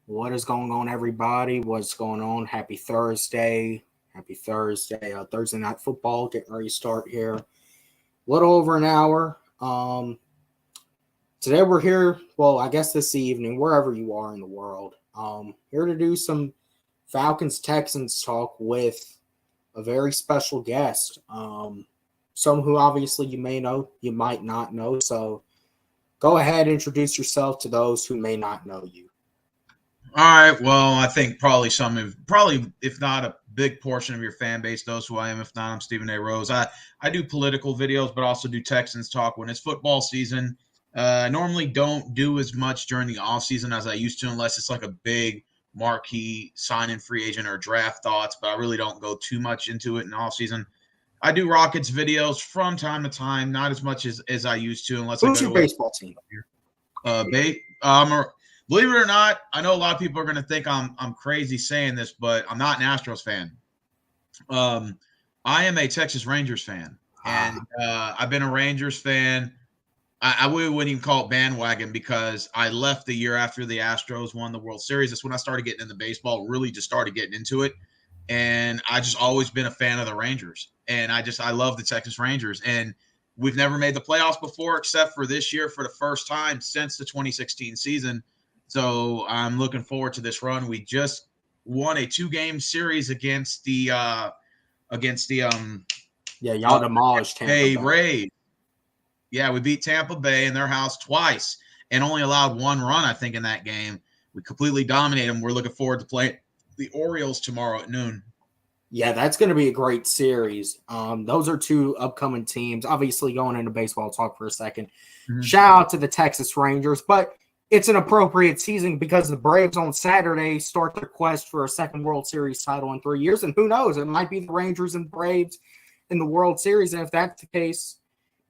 What is going on, everybody? What's going on? Happy Thursday. Happy Thursday. Thursday night football getting ready to start here. A little over an hour. Today we're here, well, I guess this evening, wherever you are in the world, here to do some Falcons Texans talk with a very special guest. Someone who obviously you may know, you might not know. So go ahead, introduce yourself to those who may not know you. All right. Well, I think probably if not a big portion of your fan base knows who I am. If not, I'm Stephen A. Rose. I do political videos, but also do Texans talk when it's football season. I normally don't do as much during the off season as I used to, unless it's like a big marquee sign-in free agent or draft thoughts. But I really don't go too much into it in the off season. I do Rockets videos from time to time, not as much as I used to, unless Who's I go your to baseball team? Believe it or not, I know a lot of people are going to think I'm crazy saying this, but I'm not an Astros fan. I am a Texas Rangers fan, and I've been a Rangers fan. I wouldn't even call it bandwagon because I left the year after the Astros won the World Series. That's when I started getting into baseball, really just started getting into it. And I just always been a fan of the Rangers. And I love the Texas Rangers. And we've never made the playoffs before, except for this year for the first time since the 2016 season. So I'm looking forward to this run. We just won a 2-game series against the y'all demolished Tampa Bay Rays. Yeah, we beat Tampa Bay in their house twice and only allowed one run, I think, in that game. We completely dominated them. We're looking forward to playing the Orioles tomorrow at noon. Yeah, that's going to be a great series. Those are two upcoming teams. Obviously, going into baseball talk for a second. Mm-hmm. Shout out to the Texas Rangers, but it's an appropriate season because the Braves on Saturday start their quest for a second World Series title in 3 years, and who knows, it might be the Rangers and Braves in the World Series, and if that's the case,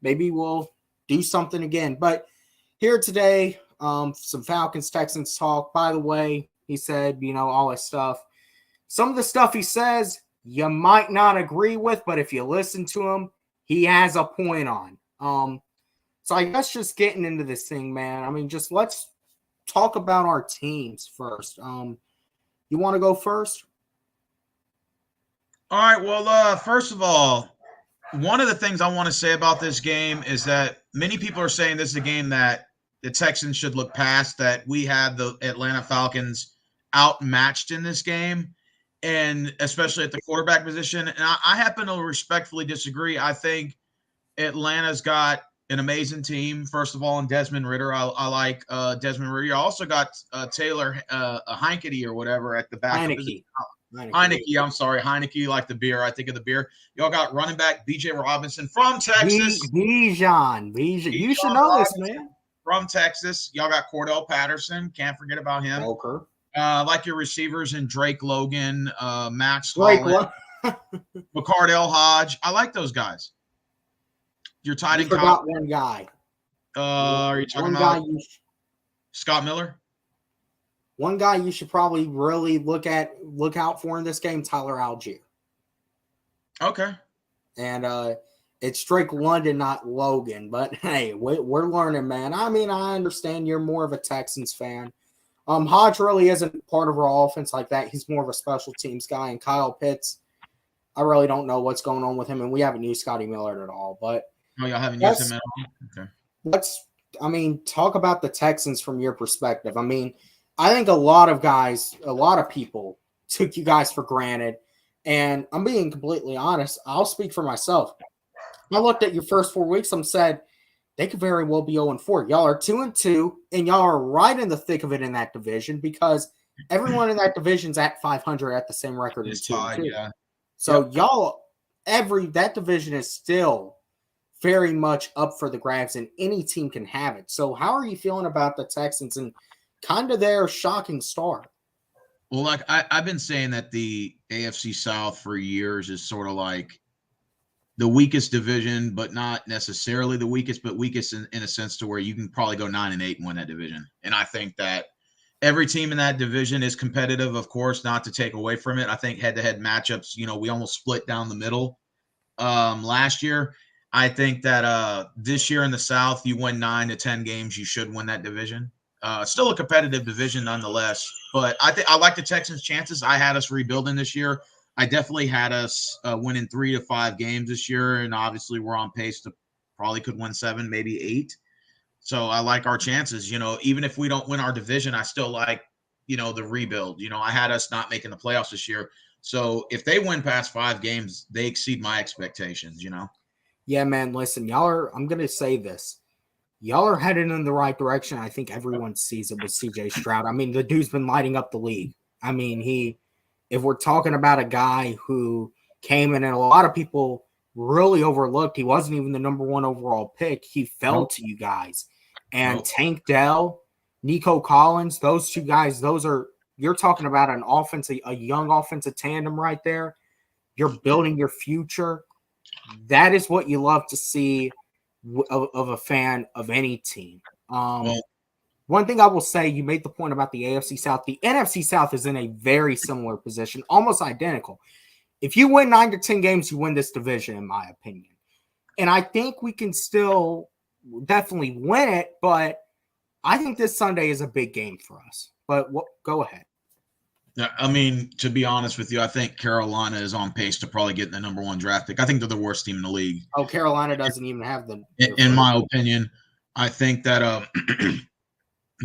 maybe we'll do something again. But here today, some Falcons Texans talk. By the way, he said, all his stuff. Some of the stuff he says you might not agree with, but if you listen to him, he has a point on. So I guess just getting into this thing, man. I mean, just let's talk about our teams first. You want to go first? All right. Well, first of all, one of the things I want to say about this game is that many people are saying this is a game that the Texans should look past, that we had the Atlanta Falcons outmatched in this game, and especially at the quarterback position. And I happen to respectfully disagree. I think Atlanta's got an amazing team, first of all, in Desmond Ridder. I like Desmond Ridder. You also got Taylor Heinicke or whatever at the back. Heinicke, I'm sorry. Heinicke, like the beer. I think of the beer. Y'all got running back B.J. Robinson from Texas. Bijan. You should know Robinson, this, man. From Texas. Y'all got Cordell Patterson. Can't forget about him. Joker. Like your receivers in Drake Logan, Max Holland, McCardell Hodge. I like those guys. Your tight end. Forgot one guy. Are you talking about Scott Miller? One guy you should probably really look out for in this game, Tyler Algier. Okay. And it's Drake London, not Logan. But hey, we're learning, man. I mean, I understand you're more of a Texans fan. Hodge really isn't part of our offense like that. He's more of a special teams guy. And Kyle Pitts, I really don't know what's going on with him. And we haven't used Scotty Miller at all. But y'all haven't used him at all? Okay. Let's talk about the Texans from your perspective. I mean, I think a lot of people took you guys for granted. And I'm being completely honest. I'll speak for myself. I looked at your first 4 weeks and said, they could very well be 0-4. Y'all are 2-2, and y'all are right in the thick of it in that division because everyone in that division's at 500 at the same record as 2-2. Yeah. So that division is still very much up for the grabs, and any team can have it. So how are you feeling about the Texans and kind of their shocking start? Well, like I've been saying that the AFC South for years is sort of like the weakest division, but not necessarily the weakest, but weakest in a sense to where you can probably go 9-8 and win that division. And I think that every team in that division is competitive, of course, not to take away from it. I think head-to-head matchups, we almost split down the middle last year. I think that this year in the South, you win 9 to 10 games, you should win that division. Still a competitive division nonetheless, but I like the Texans' chances. I had us rebuilding this year. I definitely had us winning 3 to 5 games this year, and obviously we're on pace to probably could win 7, maybe 8. So I like our chances. Even if we don't win our division, I still like, the rebuild. I had us not making the playoffs this year. So if they win past 5 games, they exceed my expectations, Yeah, man, listen, I'm going to say this. Y'all are headed in the right direction. I think everyone sees it with CJ Stroud. I mean, the dude's been lighting up the league. I mean, if we're talking about a guy who came in and a lot of people really overlooked, he wasn't even the number 1 overall pick. He fell to you guys. And Tank Dell, Nico Collins, those 2 guys, you're talking about a young offensive tandem right there. You're building your future. That is what you love to see of a fan of any team. One thing I will say, you made the point about the AFC South. The NFC South is in a very similar position, almost identical. If you win 9 to 10 games, you win this division, in my opinion. And I think we can still definitely win it, but I think this Sunday is a big game for us. But go ahead. I mean, to be honest with you, I think Carolina is on pace to probably get the number 1 draft pick. I think they're the worst team in the league. Oh, Carolina doesn't even have them. In my opinion, I think that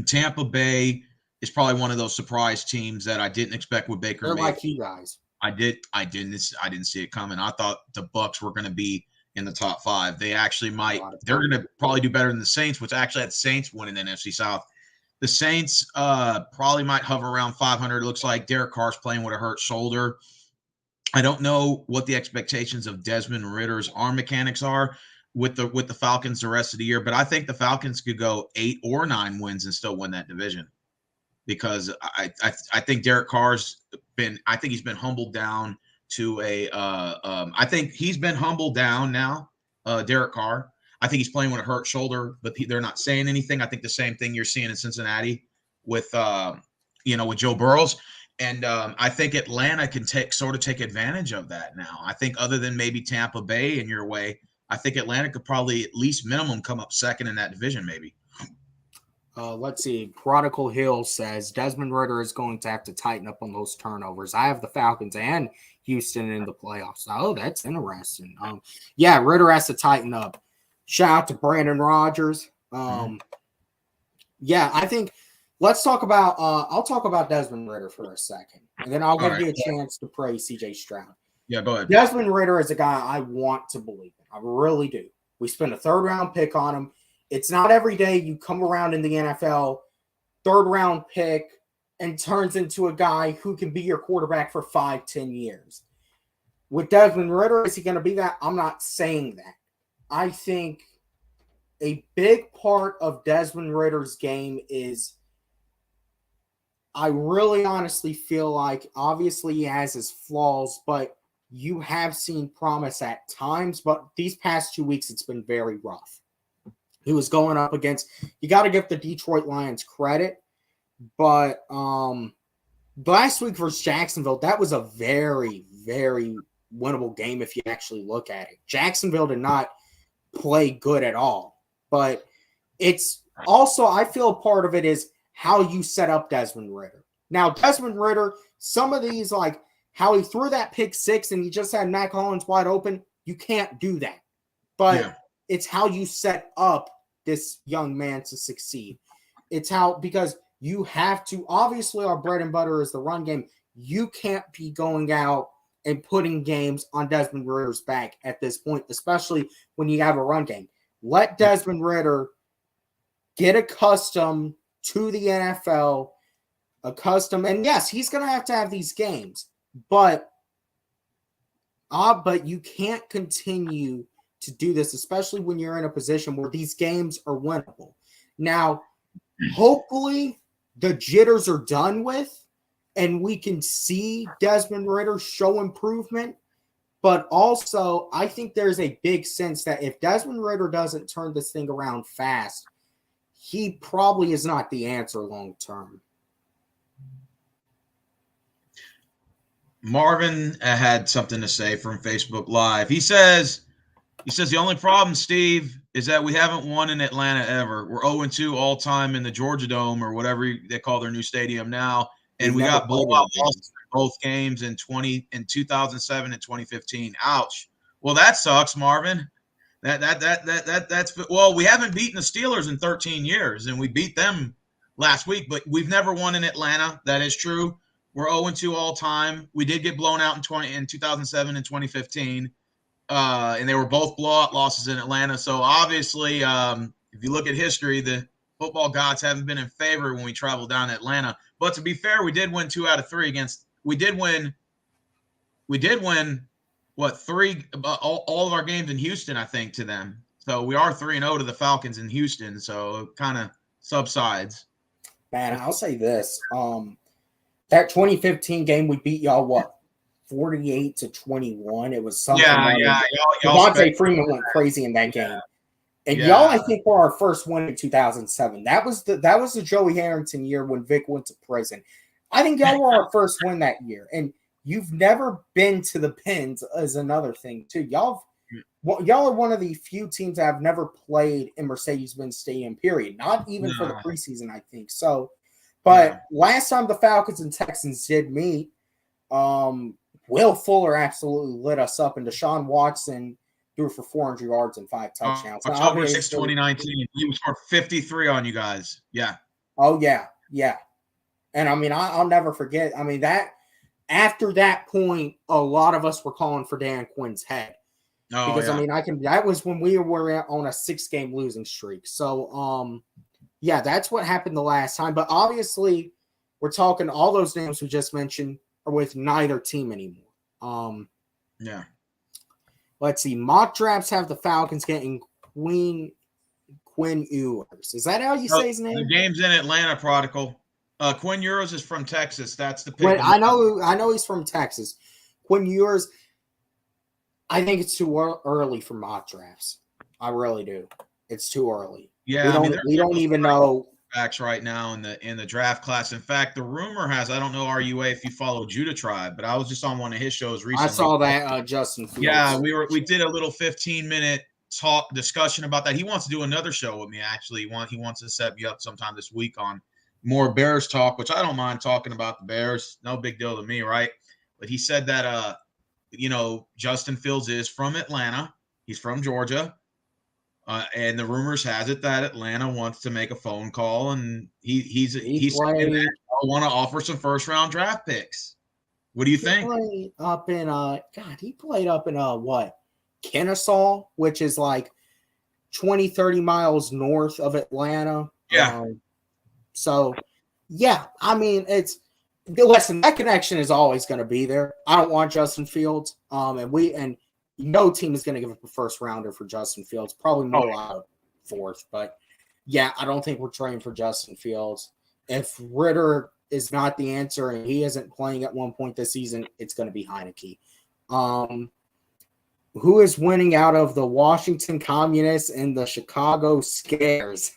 Tampa Bay is probably one of those surprise teams that I didn't expect with Baker. They're like you guys. I didn't see it coming. I thought the Bucs were going to be in the top 5. They actually might. They're going to probably do better than the Saints, which actually had the Saints winning the NFC South. The Saints probably might hover around 500. It looks like Derek Carr's playing with a hurt shoulder. I don't know what the expectations of Desmond Ritter's arm mechanics are with the Falcons the rest of the year, but I think the Falcons could go 8 or 9 wins and still win that division, because I think Derek Carr's been humbled down to I think he's been humbled down now, Derek Carr. I think he's playing with a hurt shoulder, but they're not saying anything. I think the same thing you're seeing in Cincinnati with with Joe Burrows. And I think Atlanta can take advantage of that now. I think other than maybe Tampa Bay in your way, I think Atlanta could probably at least minimum come up second in that division maybe. Let's see. Prodigal Hill says Desmond Ridder is going to have to tighten up on those turnovers. I have the Falcons and Houston in the playoffs. Oh, that's interesting. Yeah, Ridder has to tighten up. Shout out to Brandon Rodgers. Yeah, I think let's talk about I'll talk about Desmond Ridder for a second, and then I'll give you a chance to praise CJ Stroud. Yeah, go ahead. Desmond Ridder is a guy I want to believe in. I really do. We spent a 3rd-round pick on him. It's not every day you come around in the NFL, 3rd-round pick, and turns into a guy who can be your quarterback for 5-10 years. With Desmond Ridder, is he going to be that? I'm not saying that. I think a big part of Desmond Ridder's game is I really honestly feel like obviously he has his flaws, but you have seen promise at times. But these past 2 weeks, it's been very rough. He was going up against, you got to give the Detroit Lions credit, but last week versus Jacksonville, that was a very, very winnable game if you actually look at it. Jacksonville did not play good at all, but it's also, I feel a part of it is how you set up Desmond Ridder. Now, Desmond Ridder, some of these, like how he threw that pick 6 and he just had Matt Collins wide open, you can't do that. But it's how you set up this young man to succeed. It's how, because you have to, obviously our bread and butter is the run game. You can't be going out and putting games on Desmond Ridder's back at this point, especially when you have a run game. Let Desmond Ridder get accustomed to the NFL, and yes, he's going to have these games, but you can't continue to do this, especially when you're in a position where these games are winnable. Now, hopefully the jitters are done with, and we can see Desmond Ridder show improvement. But also, I think there's a big sense that if Desmond Ridder doesn't turn this thing around fast, he probably is not the answer long term. Marvin had something to say from Facebook Live. He says, He says the only problem, Steve, is that we haven't won in Atlanta ever. We're 0-2 all time in the Georgia Dome or whatever they call their new stadium now, and we got blowout losses in both games in 2007 and 2015. Ouch. Well, that sucks, Marvin. That's well, we haven't beaten the Steelers in 13 years, and we beat them last week, but we've never won in Atlanta. That is true. We're 0-2 all time. We did get blown out in 2007 and 2015. And they were both blowout losses in Atlanta. So obviously, if you look at history, the football gods haven't been in favor when we travel down to Atlanta. But to be fair, we did win 2 out of 3 against. We did win. What 3? All of our games in Houston, I think, to them. So we are 3-0 to the Falcons in Houston. So it kind of subsides. Man, I'll say this: that 2015 game, we beat y'all. What? 48-21. It was something. Yeah. Devontae Freeman went crazy in that game, and y'all, I think, were our first win in 2007. That was the Joey Harrington year when Vic went to prison. I think y'all were our first win that year, and you've never been to the Pens is another thing too. Y'all are one of the few teams that have never played in Mercedes-Benz Stadium. Period. Not even for the preseason, I think. So, but last time the Falcons and Texans did meet, Will Fuller absolutely lit us up, and Deshaun Watson threw for 400 yards and 5 touchdowns. October 6, 2019. He scored 53 on you guys. Yeah. Oh, yeah. And, I mean, I'll never forget. I mean, that after that point, a lot of us were calling for Dan Quinn's head. Because, I mean, that was when we were on a 6-game losing streak. So, that's what happened the last time. But, obviously, we're talking all those names we just mentioned are with neither team anymore. Let's see. Mock drafts have the Falcons getting Quinn Ewers. Is that how you say his name? The game's in Atlanta, Prodigal. Quinn Ewers is from Texas. That's the pick. I know he's from Texas. Quinn Ewers, I think it's too early for mock drafts. I really do. It's too early. Yeah, we don't even know backs right now in the draft class. In fact, the rumor has, I don't know RUA if you follow Judah Tribe, but I was just on one of his shows recently. I saw that Justin Fields. Yeah, we did a little 15-minute discussion about that. He wants to do another show with me, actually. He wants to set me up sometime this week on more Bears talk, which I don't mind talking about the Bears. No big deal to me, right? But he said that Justin Fields is from Atlanta. He's from Georgia. And the rumors has it that Atlanta wants to make a phone call, and he's saying that I want to offer some first-round draft picks. What do you think? He played up in what? Kennesaw, which is like 20, 30 miles north of Atlanta. Yeah. I mean, listen, that connection is always going to be there. I don't want Justin Fields. And no team is going to give up a first rounder for Justin Fields. Probably more out of 4th. But, I don't think we're trading for Justin Fields. If Ritter is not the answer and he isn't playing at one point this season, it's going to be Heineke. Who is winning out of the Washington Communists and the Chicago Scares?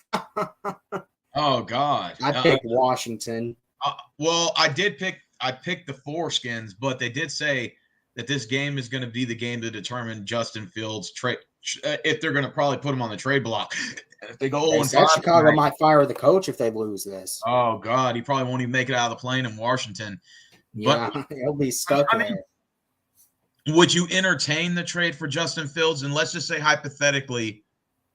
Oh, God. I picked Washington. Well, I picked the Foreskins, but they did say that this game is going to be the game to determine Justin Fields' trade. If they're going to probably put him on the trade block. If they go 0-5, Chicago might fire the coach if they lose this. Oh, God. He probably won't even make it out of the plane in Washington. Yeah, he'll be stuck there. Would you entertain the trade for Justin Fields? And let's just say hypothetically,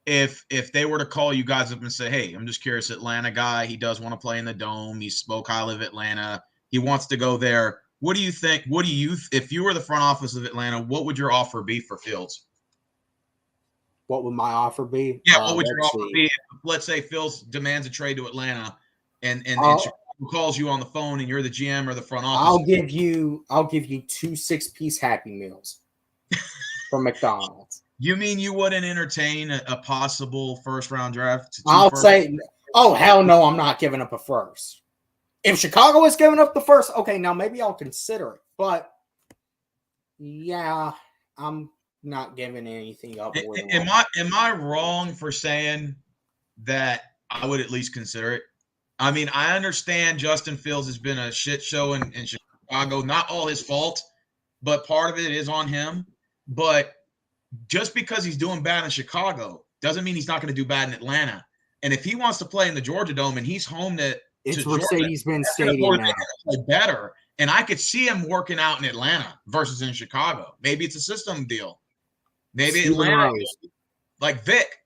if they were to call you guys up and say, hey, I'm just curious, Atlanta guy, he does want to play in the Dome. He spoke highly of Atlanta. He wants to go there. What do you think? If you were the front office of Atlanta, what would your offer be for Fields? What would my offer be? Yeah, what would your offer be? Let's say Fields demands a trade to Atlanta and Chicago calls you on the phone and you're the GM or the front office. I'll give you 2 6-piece Happy Meals from McDonald's. You mean you wouldn't entertain a possible first-round draft? Say, oh, hell no, I'm not giving up a first. If Chicago is giving up the first, okay, now maybe I'll consider it. But, I'm not giving anything up. Am I wrong for saying that I would at least consider it? I mean, I understand Justin Fields has been a shit show in Chicago. Not all his fault, but part of it is on him. But just because he's doing bad in Chicago doesn't mean he's not going to do bad in Atlanta. And if he wants to play in the Georgia Dome and he's home to It's Georgia, Mercedes-Benz Stadium now. Play better. And I could see him working out in Atlanta versus in Chicago. Maybe it's a system deal. Maybe Atlanta, like Vic.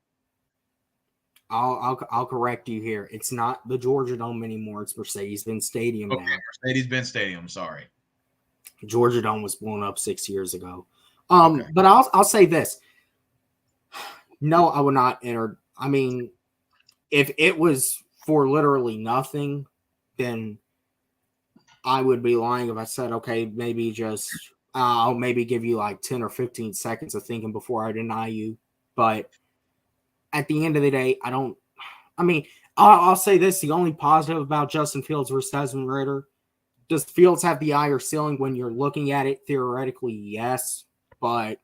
I'll correct you here. It's not the Georgia Dome anymore. It's Mercedes-Benz Stadium now. Mercedes-Benz Stadium. Sorry. Georgia Dome was blown up 6 years ago. But I'll say this. No, I would not enter. I mean, if it was for literally nothing, then I would be lying if I said, okay, maybe just I'll maybe give you like 10 or 15 seconds of thinking before I deny you. But at the end of the day, I'll say this. The only positive about Justin Fields versus Desmond Ridder, does Fields have the higher ceiling when you're looking at it? Theoretically, yes. But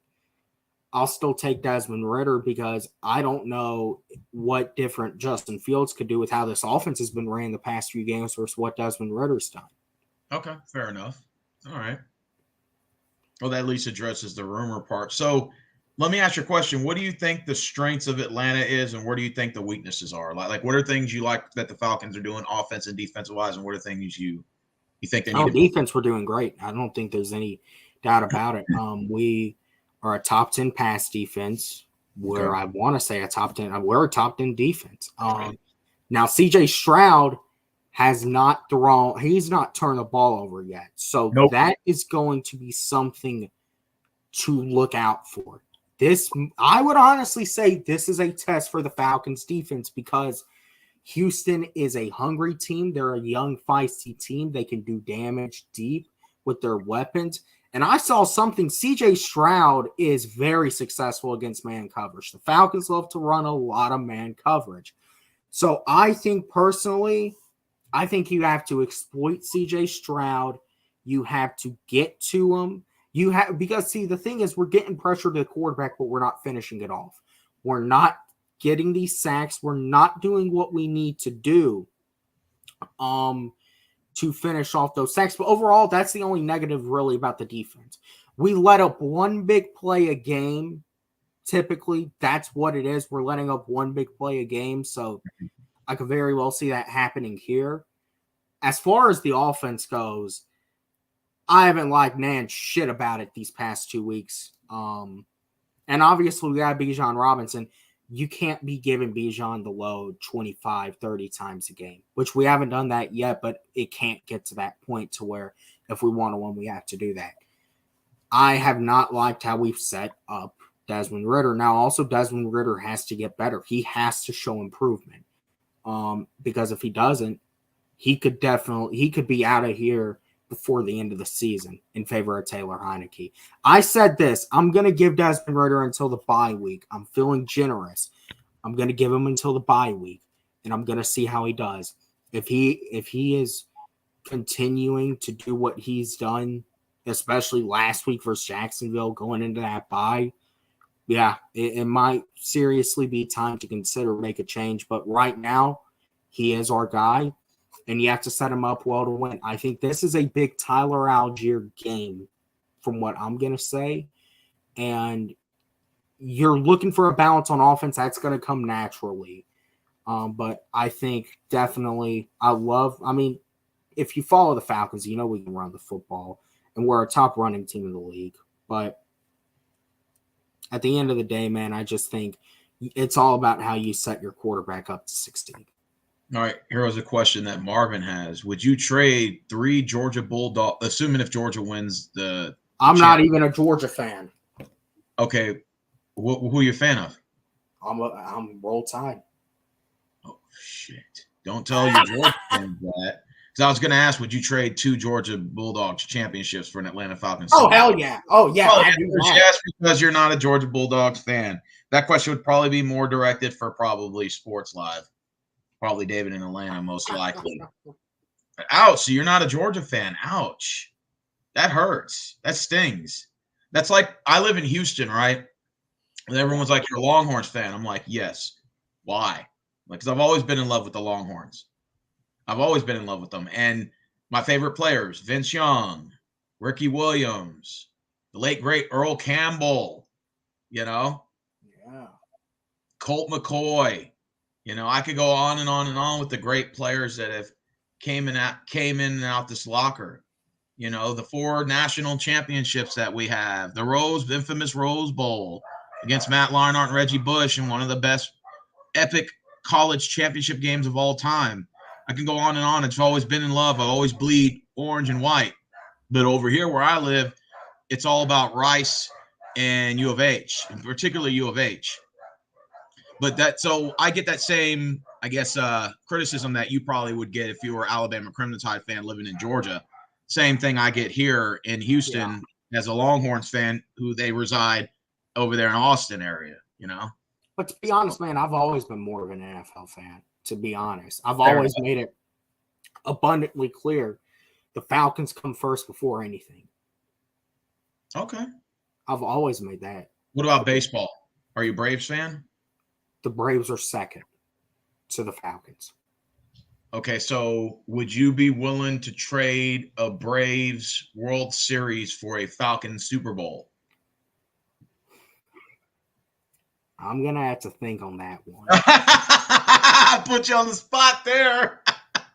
I'll still take Desmond Ridder because I don't know what different Justin Fields could do with how this offense has been ran the past few games versus what Desmond Ridder's done. Okay, fair enough. All right. Well, that at least addresses the rumor part. So let me ask you a question. What do you think the strengths of Atlanta is, and where do you think the weaknesses are? Like what are things you like that the Falcons are doing offense and defensive wise, and what are things you think they need to defense, we're doing great. I don't think there's any doubt about it. We are a top 10 pass defense, where I want to say a top 10. We're a top 10 defense. Now, CJ Stroud has not thrown – he's not turned the ball over yet. So that is going to be something to look out for. I would honestly say this is a test for the Falcons defense because Houston is a hungry team. They're a young, feisty team. They can do damage deep with their weapons. And I saw something. CJ Stroud is very successful against man coverage. The Falcons love to run a lot of man coverage. So I think personally, you have to exploit CJ Stroud. You have to get to him. Because the thing is, we're getting pressure to the quarterback, but we're not finishing it off. We're not getting these sacks. We're not doing what we need to do to finish off those sacks. But overall, that's the only negative really about the defense. We let up one big play a game. Typically, that's what it is. We're letting up one big play a game. So I could very well see that happening here. As far as the offense goes, I haven't liked Nan shit about it these past 2 weeks. And obviously we got Bijan Robinson. You can't be giving Bijan the load 25, 30 times a game, which we haven't done that yet, but it can't get to that point to where if we want to win, we have to do that. I have not liked how we've set up Desmond Ridder. Now, also Desmond Ridder has to get better. He has to show improvement because if he doesn't, he could be out of here before the end of the season in favor of Taylor Heineke. I said this. I'm going to give Desmond Ridder until the bye week. I'm feeling generous. I'm going to give him until the bye week, and I'm going to see how he does. If he is continuing to do what he's done, especially last week versus Jacksonville going into that bye, yeah, it might seriously be time to consider make a change. But right now, he is our guy. And you have to set him up well to win. I think this is a big Tyler Algier game from what I'm going to say. And you're looking for a balance on offense. That's going to come naturally. But I think definitely if you follow the Falcons, you know we can run the football. And we're a top running team in the league. But at the end of the day, man, I just think it's all about how you set your quarterback up to succeed. All right, here was a question that Marvin has. Would you trade 3 Georgia Bulldogs, assuming if Georgia wins the I'm not even a Georgia fan. Okay. Who are you a fan of? I'm Roll Tide. Oh, shit. Don't tell your Georgia fans that. Because I was going to ask, would you trade 2 Georgia Bulldogs championships for an Atlanta Falcons? Oh, hell yeah. Oh, yeah. Yes, because you're not a Georgia Bulldogs fan. That question would probably be more directed for probably Sports Live. Probably David in Atlanta, most likely. Ouch. So you're not a Georgia fan. Ouch. That hurts. That stings. That's like I live in Houston, right? And everyone's like, you're a Longhorns fan. I'm like, yes. Why? Because I've always been in love with the Longhorns. I've always been in love with them. And my favorite players, Vince Young, Ricky Williams, the late, great Earl Campbell. you know, Yeah. Colt McCoy. You know, I could go on and on and on with the great players that have came in and out this locker. You know, the 4 national championships that we have, the infamous Rose Bowl against Matt Leinart and Reggie Bush, and one of the best epic college championship games of all time. I can go on and on. It's always been in love. I always bleed orange and white. But over here where I live, it's all about Rice and U of H, and particularly U of H. But so I get that same, I guess, criticism that you probably would get if you were Alabama Crimson Tide fan living in Georgia. Same thing I get here in Houston as a Longhorns fan who they reside over there in Austin area, you know? But to be honest, man, I've always been more of an NFL fan, to be honest. I've always made it abundantly clear the Falcons come first before anything. Okay. I've always made that. What about baseball? Are you a Braves fan? The Braves are second to the Falcons. Okay, so would you be willing to trade a Braves World Series for a Falcons Super Bowl? I'm going to have to think on that one. I put you on the spot there.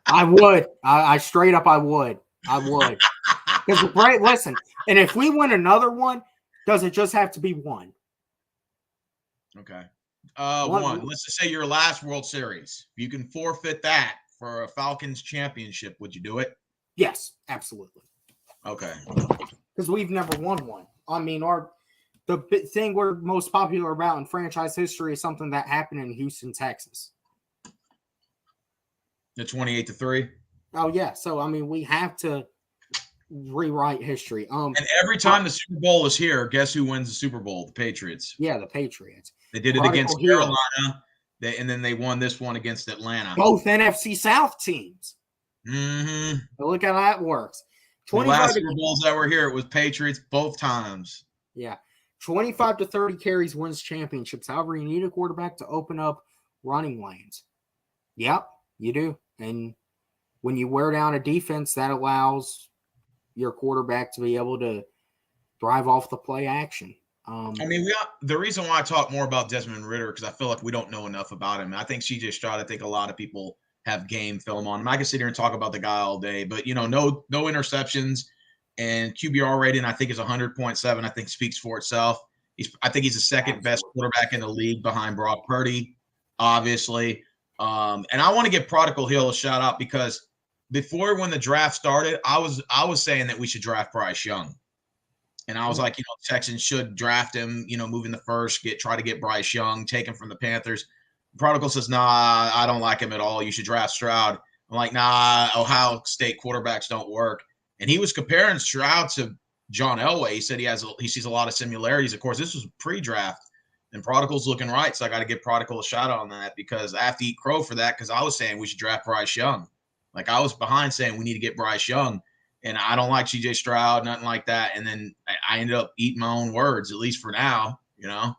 I would. I straight up, I would. I would. Because the Braves, listen, and if we win another one, does it just have to be one? Okay. One. Let's just say your last World Series. If you can forfeit that for a Falcons championship, would you do it? Yes, absolutely. Okay. Because we've never won one. I mean, the thing we're most popular about in franchise history is something that happened in Houston, Texas. The 28-3. Oh yeah. So I mean, we have to rewrite history. And every time the Super Bowl is here, guess who wins the Super Bowl? The Patriots. Yeah, the Patriots. They did it against Carolina, and then they won this one against Atlanta. Both NFC South teams. Mm-hmm. Look how that works. The last Super Bowls that were here, it was Patriots both times. Yeah. 25 to 30 carries wins championships. However, you need a quarterback to open up running lanes. Yep, you do. And when you wear down a defense, that allows your quarterback to be able to drive off the play action. I mean, the reason why I talk more about Desmond Ridder, because I feel like we don't know enough about him. I think CJ Stroud, I think a lot of people have game film on him. I can sit here and talk about the guy all day, but, you know, no interceptions, and QBR rating, I think, is 100.7. I think speaks for itself. I think he's the second best quarterback in the league behind Brock Purdy, obviously. And I want to give Prodigal Hill a shout out because before when the draft started, I was saying that we should draft Bryce Young. And I was like, you know, Texans should draft him, you know, moving the first, try to get Bryce Young, take him from the Panthers. Prodigal says, nah, I don't like him at all. You should draft Stroud. I'm like, nah, Ohio State quarterbacks don't work. And he was comparing Stroud to John Elway. He said he sees a lot of similarities. Of course, this was pre-draft, and Prodigal's looking right. So I got to give Prodigal a shout out on that because I have to eat crow for that because I was saying we should draft Bryce Young. Like I was behind saying we need to get Bryce Young. And I don't like CJ Stroud, nothing like that. And then I ended up eating my own words, at least for now. You know,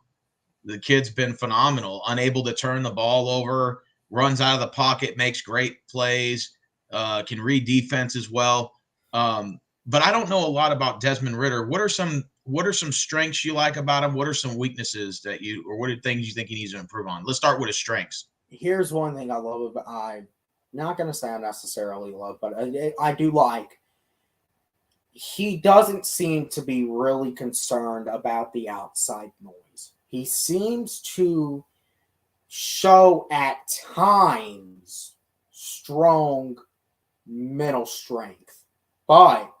the kid's been phenomenal, unable to turn the ball over, runs out of the pocket, makes great plays, can read defense as well. But I don't know a lot about Desmond Ridder. What are some strengths you like about him? What are some weaknesses what are things you think he needs to improve on? Let's start with his strengths. Here's one thing I love about I'm not going to say I necessarily love, but I do like. He doesn't seem to be really concerned about the outside noise. He seems to show at times strong mental strength, but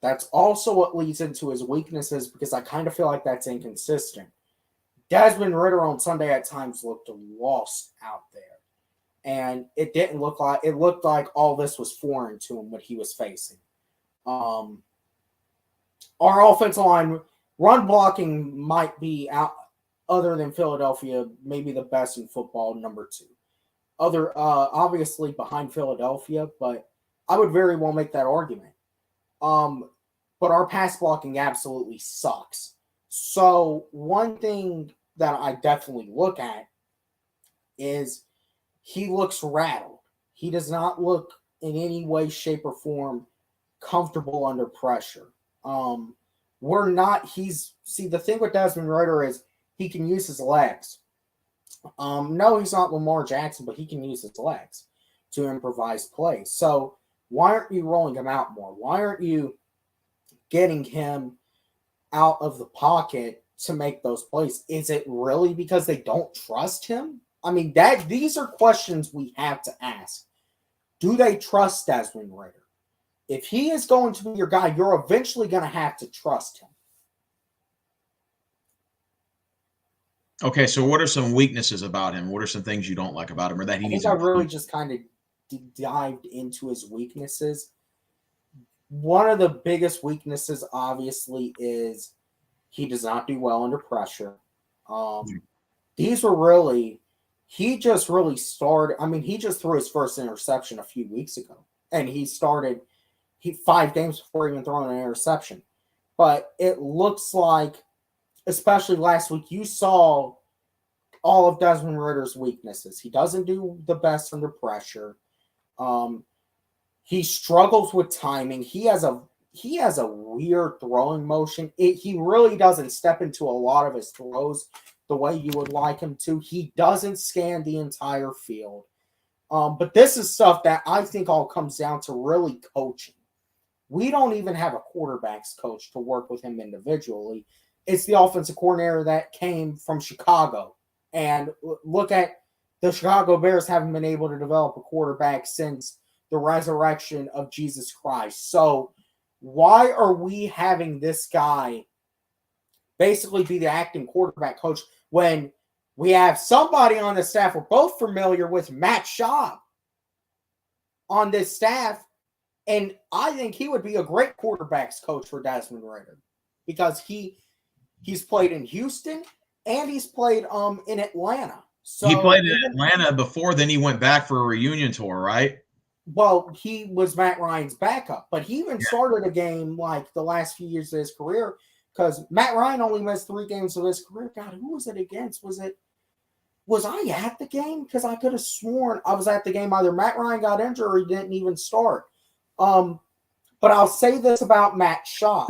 that's also what leads into his weaknesses because I kind of feel like that's inconsistent. Desmond Ridder on Sunday at times looked lost out there, and it looked like all this was foreign to him what he was facing. Our offensive line run blocking might be out, other than Philadelphia, maybe the best in football, number 2. Obviously behind Philadelphia, but I would very well make that argument. But our pass blocking absolutely sucks. So one thing that I definitely look at is he looks rattled. He does not look in any way, shape, or form comfortable under pressure. The thing with Desmond Ridder is he can use his legs. No, he's not Lamar Jackson, but he can use his legs to improvise plays. So why aren't you rolling him out more? Why aren't you getting him out of the pocket to make those plays? Is it really because they don't trust him? I mean, these are questions we have to ask. Do they trust Desmond Ridder? If he is going to be your guy, you're eventually going to have to trust him. Okay, so what are some weaknesses about him? What are some things you don't like about him, or that he needs to improve? I really just kind of dived into his weaknesses. One of the biggest weaknesses, obviously, is he does not do well under pressure. These were really, he just really started. I mean, he just threw his first interception a few weeks ago, and he started 5 games before even throwing an interception. But it looks like, especially last week, you saw all of Desmond Ridder's weaknesses. He doesn't do the best under pressure. He struggles with timing. He has a weird throwing motion. He really doesn't step into a lot of his throws the way you would like him to. He doesn't scan the entire field. But this is stuff that I think all comes down to really coaching. We don't even have a quarterbacks coach to work with him individually. It's the offensive coordinator that came from Chicago. And look at the Chicago Bears haven't been able to develop a quarterback since the resurrection of Jesus Christ. So why are we having this guy basically be the acting quarterback coach when we have somebody on the staff we're both familiar with, Matt Schaub, on this staff? And I think he would be a great quarterbacks coach for Desmond Ridder because he's played in Houston and he's played in Atlanta. So he played in Atlanta before, then he went back for a reunion tour, right? Well, he was Matt Ryan's backup, but he even started a game like the last few years of his career because Matt Ryan only missed 3 games of his career. God, who was it against? Was I at the game? Because I could have sworn I was at the game. Either Matt Ryan got injured or he didn't even start. But I'll say this about Matt Schaub.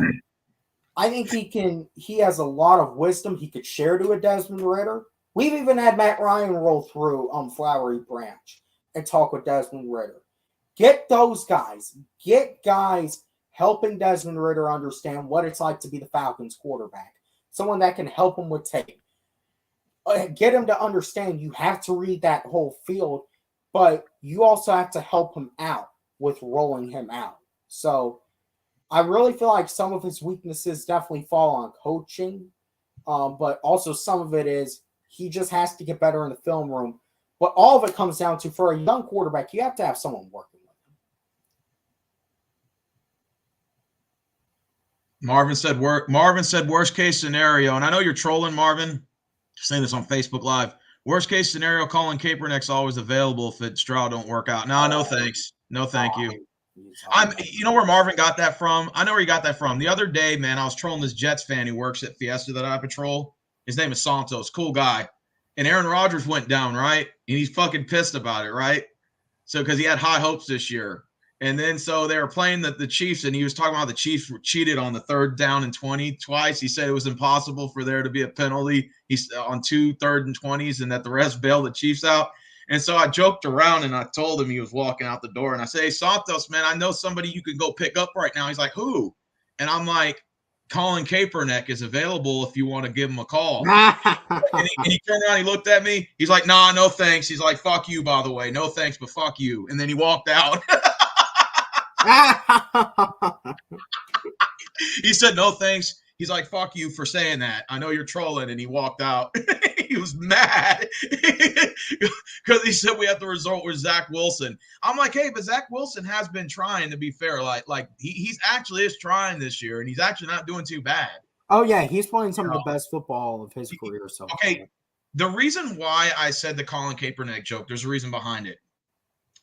I think he has a lot of wisdom he could share to a Desmond Ridder. We've even had Matt Ryan roll through Flowery Branch and talk with Desmond Ridder. Get those guys. Get guys helping Desmond Ridder understand what it's like to be the Falcons quarterback. Someone that can help him with tape. Get him to understand you have to read that whole field, but you also have to help him out with rolling him out. So I really feel like some of his weaknesses definitely fall on coaching, but also some of it is he just has to get better in the film room. But all of it comes down to, for a young quarterback, you have to have someone working with him. Marvin said worst case scenario, and I know you're trolling, Marvin. Saying this on Facebook Live. Worst case scenario, Colin Kaepernick's always available if it Stroud don't work out. No thanks. No, thank you. You know where Marvin got that from? I know where he got that from. The other day, man, I was trolling this Jets fan who works at Fiesta that I patrol. His name is Santos, cool guy. And Aaron Rodgers went down, right? And he's fucking pissed about it, right? So because he had high hopes this year. And then so they were playing the Chiefs, and he was talking about the Chiefs cheated on the 3rd down and 20 twice. He said it was impossible for there to be a penalty. He's on 2 3rd and 20s, and that the refs bailed the Chiefs out. And so I joked around, and I told him he was walking out the door. And I say, hey, Santos, man, I know somebody you could go pick up right now. He's like, who? And I'm like, Colin Kaepernick is available if you want to give him a call. and he turned around, he looked at me. He's like, nah, no thanks. He's like, fuck you, by the way. No thanks, but fuck you. And then he walked out. He said, no thanks. He's like, fuck you for saying that. I know you're trolling. And he walked out. He was mad because he said we have to resort with Zach Wilson. I'm like, hey, but Zach Wilson has been trying, to be fair. Like he's actually is trying this year, and he's actually not doing too bad. Oh, yeah. He's playing some of the best football of his career so far. Okay. The reason why I said the Colin Kaepernick joke, there's a reason behind it.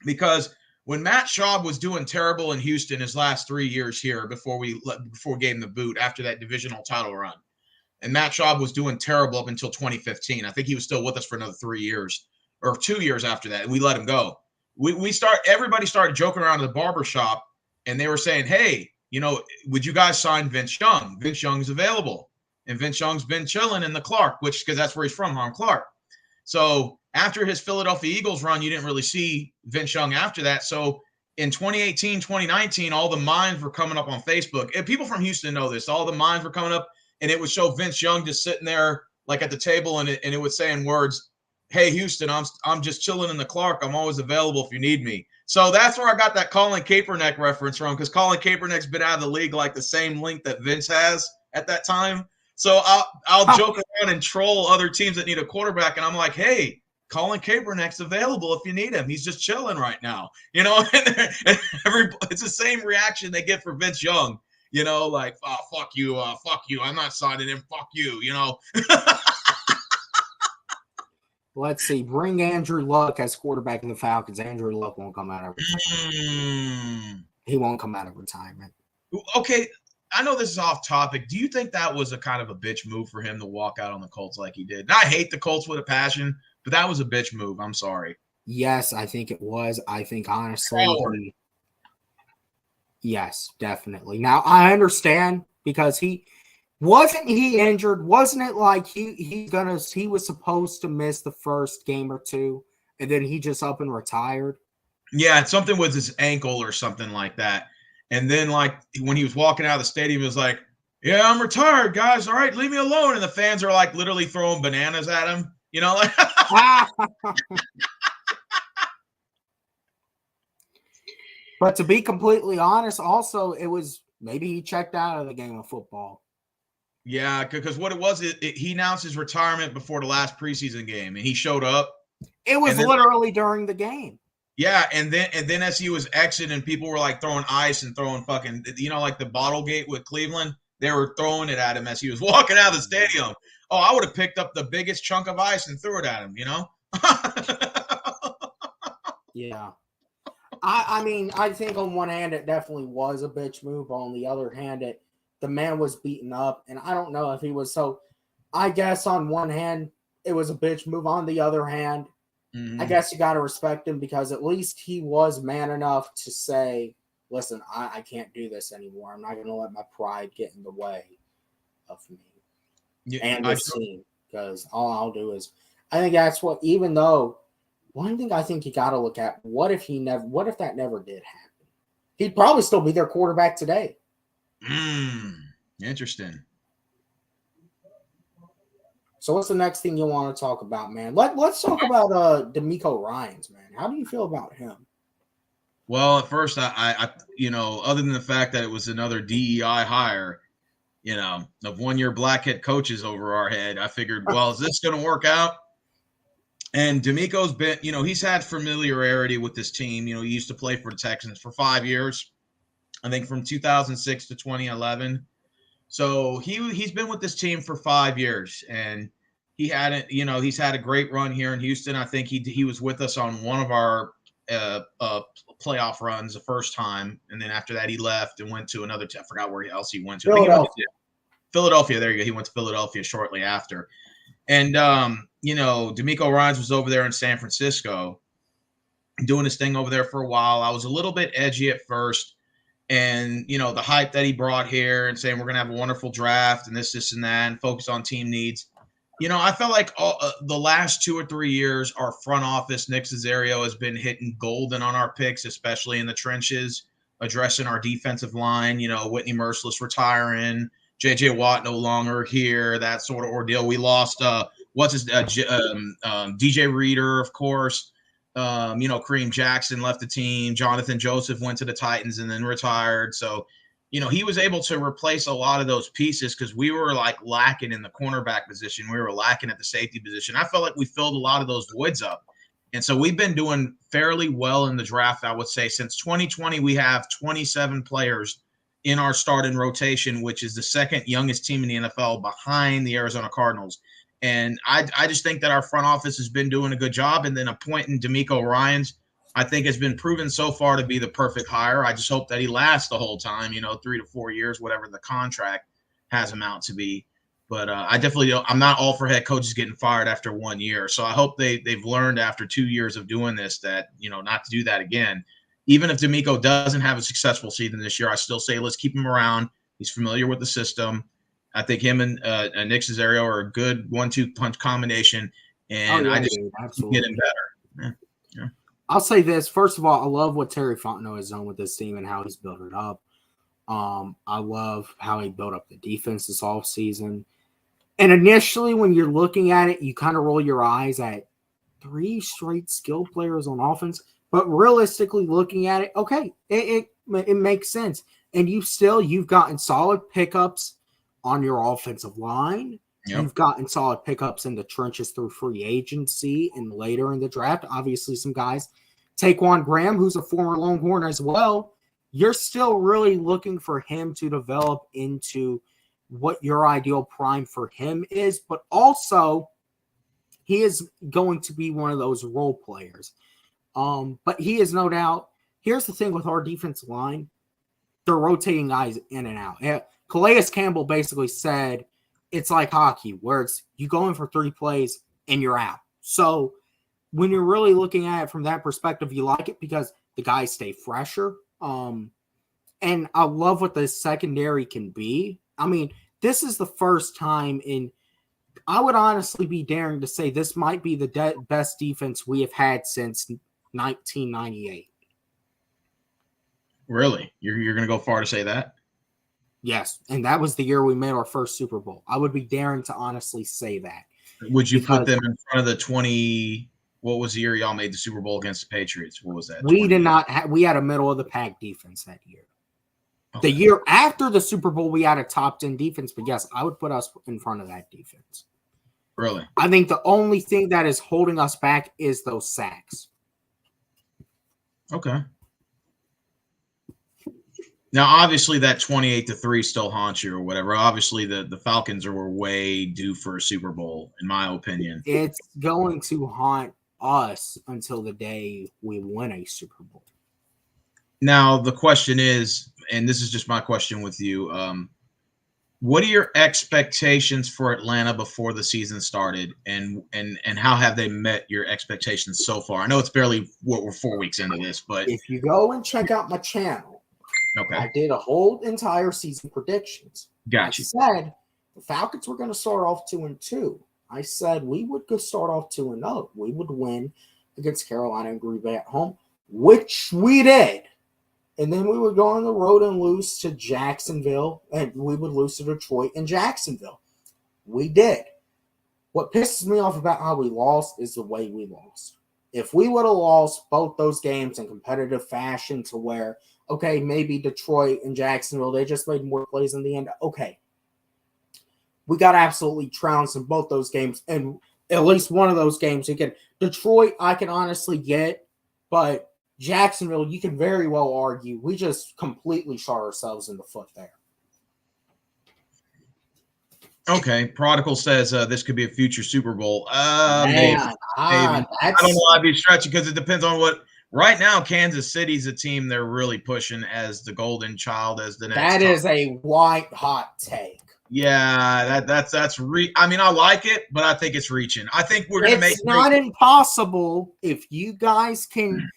Because when Matt Schaub was doing terrible in Houston his last 3 years here before we gave him the boot after that divisional title run, and Matt Schaub was doing terrible up until 2015. I think he was still with us for another 3 years or 2 years after that, and we let him go. Everybody started joking around in the barbershop, and they were saying, hey, would you guys sign Vince Young? Vince Young is available. and Vince Young's been chilling in the Clark, because that's where he's from, Clark. So after his Philadelphia Eagles run, you didn't really see Vince Young after that. So in 2018, 2019, all the mines were coming up on Facebook. And people from Houston know this. All the mines were coming up, and it would show Vince Young just sitting there like at the table, and it would say in words, "Hey, Houston, I'm just chilling in the Clark. I'm always available if you need me." So that's where I got that Colin Kaepernick reference from, because Colin Kaepernick's been out of the league like the same length that Vince has at that time. So I'll joke around and troll other teams that need a quarterback, and I'm like, "Hey, Colin Kaepernick's available if you need him. He's just chilling right now." You know, and it's the same reaction they get for Vince Young. You know, like, "Oh, fuck you, I'm not signing him, fuck you," you know. Let's see. Bring Andrew Luck as quarterback in the Falcons. Andrew Luck won't come out of retirement. He won't come out of retirement. Okay, I know this is off topic. Do you think that was a kind of a bitch move for him to walk out on the Colts like he did? And I hate the Colts with a passion, but that was a bitch move. I'm sorry. Yes, I think it was. I think honestly, yes, definitely. Now I understand, because he injured? Wasn't it like he was supposed to miss the first game or two, and then he just up and retired? Yeah, something with his ankle or something like that. And then, like, when he was walking out of the stadium, he was like, "Yeah, I'm retired, guys. All right, leave me alone." And the fans are like literally throwing bananas at him. You know, like. But to be completely honest, also, it was maybe he checked out of the game of football. Yeah, because what it was, he announced his retirement before the last preseason game, and he showed up. It was literally during the game. Yeah, and then as he was exiting, people were like throwing ice and throwing fucking, you know, like the bottle gate with Cleveland. They were throwing it at him as he was walking out of the stadium. Oh, I would have picked up the biggest chunk of ice and threw it at him, you know? Yeah. I mean, I think on one hand it definitely was a bitch move. On the other hand, the man was beaten up, and I don't know if he was. So I guess on one hand it was a bitch move. On the other hand, I guess you got to respect him, because at least he was man enough to say, "Listen, I can't do this anymore. I'm not going to let my pride get in the way of me and this team, because all I'll do is." I think that's what. Even though one thing I think you got to look at: what if that never did happen? He'd probably still be their quarterback today. Interesting. So what's the next thing you want to talk about, man? Let's talk about DeMeco Ryans, man. How do you feel about him? Well, at first, I you know, other than the fact that it was another DEI hire, you know, of one-year black head coaches over our head, I figured, well, is this going to work out? And DeMeco's been, you know, he's had familiarity with this team. You know, he used to play for the Texans for 5 years, I think from 2006 to 2011. So he's been with this team for 5 years, and he's had a great run here in Houston. I think he was with us on one of our playoff runs the first time, and then after that he left and went to another. I forgot where else he went to. Philadelphia. There you go. He went to Philadelphia shortly after, and you know, DeMeco Ryans was over there in San Francisco, doing his thing over there for a while. I was a little bit edgy at first. And, you know, the hype that he brought here and saying we're going to have a wonderful draft and this, and that, and focus on team needs. You know, I felt like the last 2 or 3 years, our front office, Nick Cesario, has been hitting golden on our picks, especially in the trenches, addressing our defensive line. You know, Whitney Merciless retiring, J.J. Watt no longer here, that sort of ordeal. We lost, DJ Reader, of course. You know, Kareem Jackson left the team. Jonathan Joseph went to the Titans and then retired. So, you know, he was able to replace a lot of those pieces, because we were like lacking in the cornerback position. We were lacking at the safety position. I felt like we filled a lot of those voids up. And so we've been doing fairly well in the draft, I would say. Since 2020, we have 27 players in our starting rotation, which is the second youngest team in the NFL behind the Arizona Cardinals. And I just think that our front office has been doing a good job. And then appointing DeMeco Ryans, I think, has been proven so far to be the perfect hire. I just hope that he lasts the whole time, you know, 3 to 4 years, whatever the contract has him out to be. But I definitely don't. I'm not all for head coaches getting fired after 1 year. So I hope they've learned after 2 years of doing this that, you know, not to do that again. Even if DeMeco doesn't have a successful season this year, I still say let's keep him around. He's familiar with the system. I think him and Nick Cesario are a good 1-2 punch combination, and I just get him better. Yeah. I'll say this. First of all, I love what Terry Fontenot has done with this team and how he's built it up. I love how he built up the defense this offseason. And initially, when you're looking at it, you kind of roll your eyes at 3 straight skilled players on offense. But realistically, looking at it, okay, it makes sense. And you've gotten solid pickups on your offensive line. Yep. You've gotten solid pickups in the trenches through free agency and later in the draft. Obviously, some guys. Taquan Graham, who's a former Longhorn as well. You're still really looking for him to develop into what your ideal prime for him is, but also he is going to be one of those role players. But he is no doubt. Here's the thing with our defensive line. They're rotating guys in and out. Calais Campbell basically said it's like hockey where it's you go in for 3 plays and you're out. So when you're really looking at it from that perspective, you like it because the guys stay fresher. And I love what the secondary can be. I mean, this is the first time I would honestly be daring to say this might be the best defense we have had since 1998. Really? You're going to go far to say that? Yes. And that was the year we made our first Super Bowl. I would be daring to honestly say that. Would you put them in front of the 20? What was the year y'all made the Super Bowl against the Patriots? What was that? We did not. We had a middle of the pack defense that year. Okay. The year after the Super Bowl, we had a top 10 defense. But yes, I would put us in front of that defense. Really? I think the only thing that is holding us back is those sacks. Okay. Now, obviously, that 28-3 still haunts you or whatever. Obviously, the Falcons were way due for a Super Bowl, in my opinion. It's going to haunt us until the day we win a Super Bowl. Now, the question is, and this is just my question with you, what are your expectations for Atlanta before the season started, and how have they met your expectations so far? I know it's barely we're 4 weeks into this, but if you go and check out my channel, okay, I did a whole entire season predictions. Gotcha. I said the Falcons were going to start off 2-2. I said we would go start off 2-0. We would win against Carolina and Green Bay at home, which we did. And then we would go on the road and lose to Jacksonville, and we would lose to Detroit and Jacksonville. We did. What pisses me off about how we lost is the way we lost. If we would have lost both those games in competitive fashion to where, okay, maybe Detroit and Jacksonville, they just made more plays in the end. Okay. We got absolutely trounced in both those games. And at least one of those games, again, Detroit, I can honestly get, but Jacksonville, you can very well argue we just completely shot ourselves in the foot there. Okay, Prodigal says this could be a future Super Bowl. Maybe. I don't know. I'd be stretching because it depends on what. Right now, Kansas City's a team they're really pushing as the golden child as the next. That is a white hot take. Yeah, that's I mean, I like it, but I think it's reaching. I think we're going to make. It's not impossible if you guys can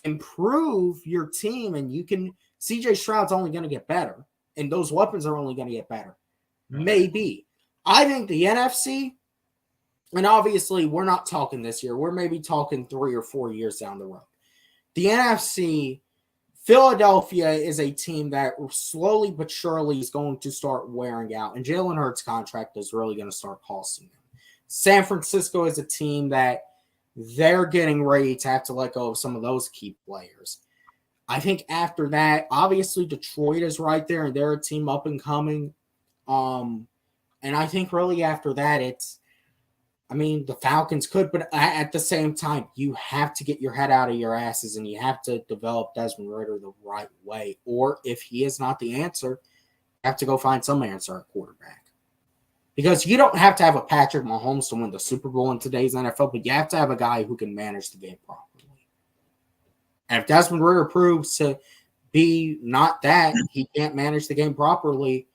improve your team, and you can. CJ Stroud's only going to get better, and those weapons are only going to get better. Maybe. I think the NFC, and obviously we're not talking this year. We're maybe talking 3 or 4 years down the road. The NFC, Philadelphia is a team that slowly but surely is going to start wearing out, and Jalen Hurts' contract is really going to start costing them. San Francisco is a team that they're getting ready to have to let go of some of those key players. I think after that, obviously Detroit is right there, and they're a team up and coming. And I think really after that, the Falcons could, but at the same time, you have to get your head out of your asses and you have to develop Desmond Ridder the right way. Or if he is not the answer, you have to go find some answer at quarterback. Because you don't have to have a Patrick Mahomes to win the Super Bowl in today's NFL, but you have to have a guy who can manage the game properly. And if Desmond Ridder proves to be not that, he can't manage the game properly,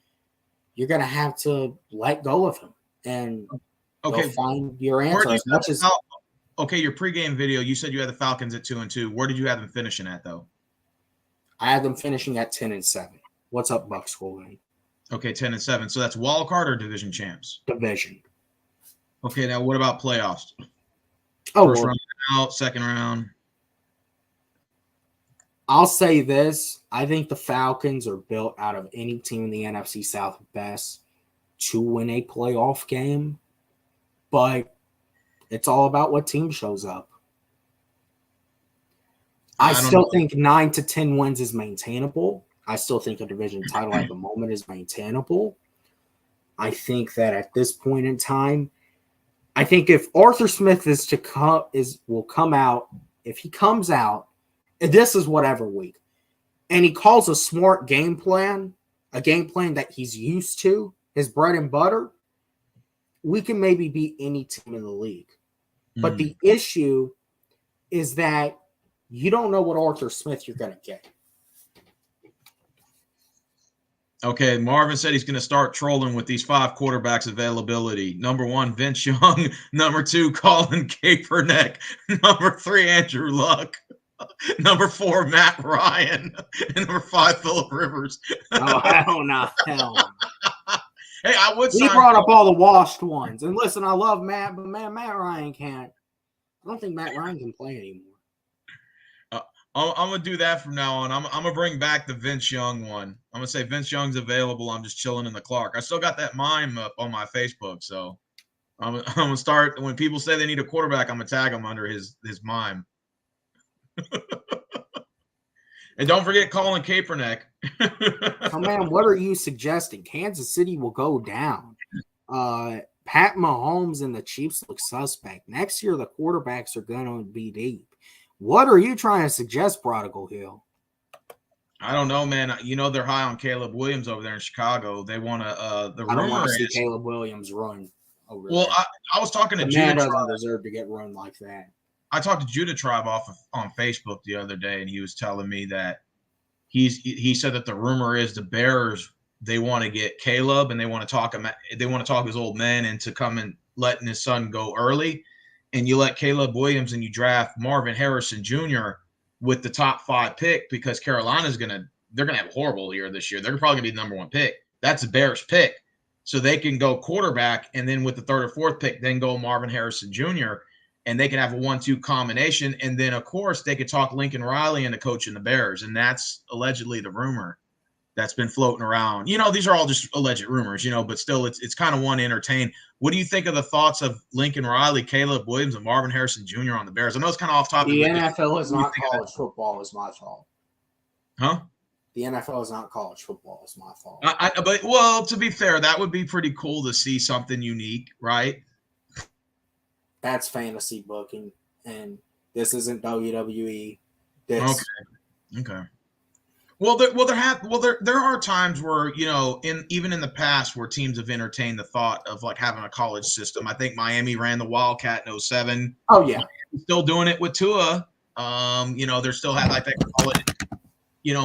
you're going to have to let go of him and find your answer. Your pregame video, you said you had the Falcons at 2-2. Where did you have them finishing at, though? I had them finishing at 10-7. What's up, Bucks School? Okay, 10-7. So that's wild card or division champs? Division. Okay, now what about playoffs? Oh, First well, round out, second round. I'll say this. I think the Falcons are built out of any team in the NFC South best to win a playoff game, but it's all about what team shows up. I I don't know. still think 9 to 10 wins is maintainable. I still think a division title at the moment is maintainable. I think that at this point in time, I think if Arthur Smith will come out, if he comes out, and this is whatever week, and he calls a smart game plan, a game plan that he's used to, his bread and butter, we can maybe beat any team in the league. But the issue is that you don't know what Arthur Smith you're going to get. Okay, Marvin said he's going to start trolling with these 5 quarterbacks availability. Number 1, Vince Young. Number 2, Colin Kaepernick. Number 3, Andrew Luck. Number 4, Matt Ryan. And number 5, Phillip Rivers. Oh, hell no. Hell no. Hey, I would He brought up all the washed ones. And listen, I love Matt, but man, Matt Ryan can't. I don't think Matt Ryan can play anymore. I'm going to do that from now on. I'm going to bring back the Vince Young one. I'm going to say Vince Young's available. I'm just chilling in the Clark. I still got that mime up on my Facebook. So I'm going to start. When people say they need a quarterback, I'm going to tag them under his mime. And don't forget Colin Kaepernick. Oh, man, what are you suggesting? Kansas City will go down. Pat Mahomes and the Chiefs look suspect. Next year, the quarterbacks are going to be deep. What are you trying to suggest, Prodigal Hill? I don't know, man. You know they're high on Caleb Williams over there in Chicago. They want to. The I don't rumor want to see is Caleb Williams run over well. there. I was talking to the Judah man doesn't Tribe. deserve to get run like that. I talked to Judah Tribe on Facebook the other day, and he was telling me that he said that the rumor is the Bears they want to get Caleb and they want to talk his old man into coming letting his son go early. And you let Caleb Williams and you draft Marvin Harrison Jr. with the top 5 pick because Carolina's they're gonna have a horrible year this year. They're probably gonna be the number 1 pick. That's a Bears pick. So they can go quarterback and then with the 3rd or 4th pick, then go Marvin Harrison Jr. and they can have a 1-2 combination. And then of course they could talk Lincoln Riley into coaching the Bears. And that's allegedly the rumor that's been floating around. You know, these are all just alleged rumors, but still it's kind of one to entertain. What do you think of the thoughts of Lincoln Riley, Caleb Williams, and Marvin Harrison Jr. on the Bears? I know it's kind of off topic. The NFL is not college football is my fault. Huh? The NFL is not college football is my fault. But to be fair, that would be pretty cool to see something unique, right? That's fantasy booking, and this isn't WWE. Okay. Well, there are times where even in the past where teams have entertained the thought of like having a college system. I think Miami ran the Wildcat in 2007. Oh yeah, still doing it with Tua. They're still had like that college,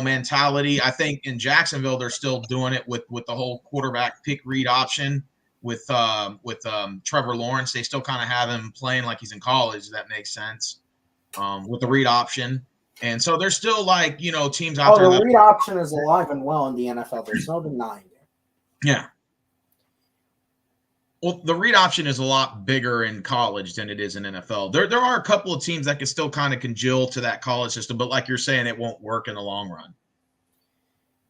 mentality. I think in Jacksonville they're still doing it with the whole quarterback pick read option with Trevor Lawrence. They still kind of have him playing like he's in college. If that makes sense. With the read option. And so there's still teams out there. The read option is alive and well in the NFL. There's no denying it. Yeah. Well, the read option is a lot bigger in college than it is in NFL. There are a couple of teams that can still kind of congeal to that college system, but like you're saying, it won't work in the long run.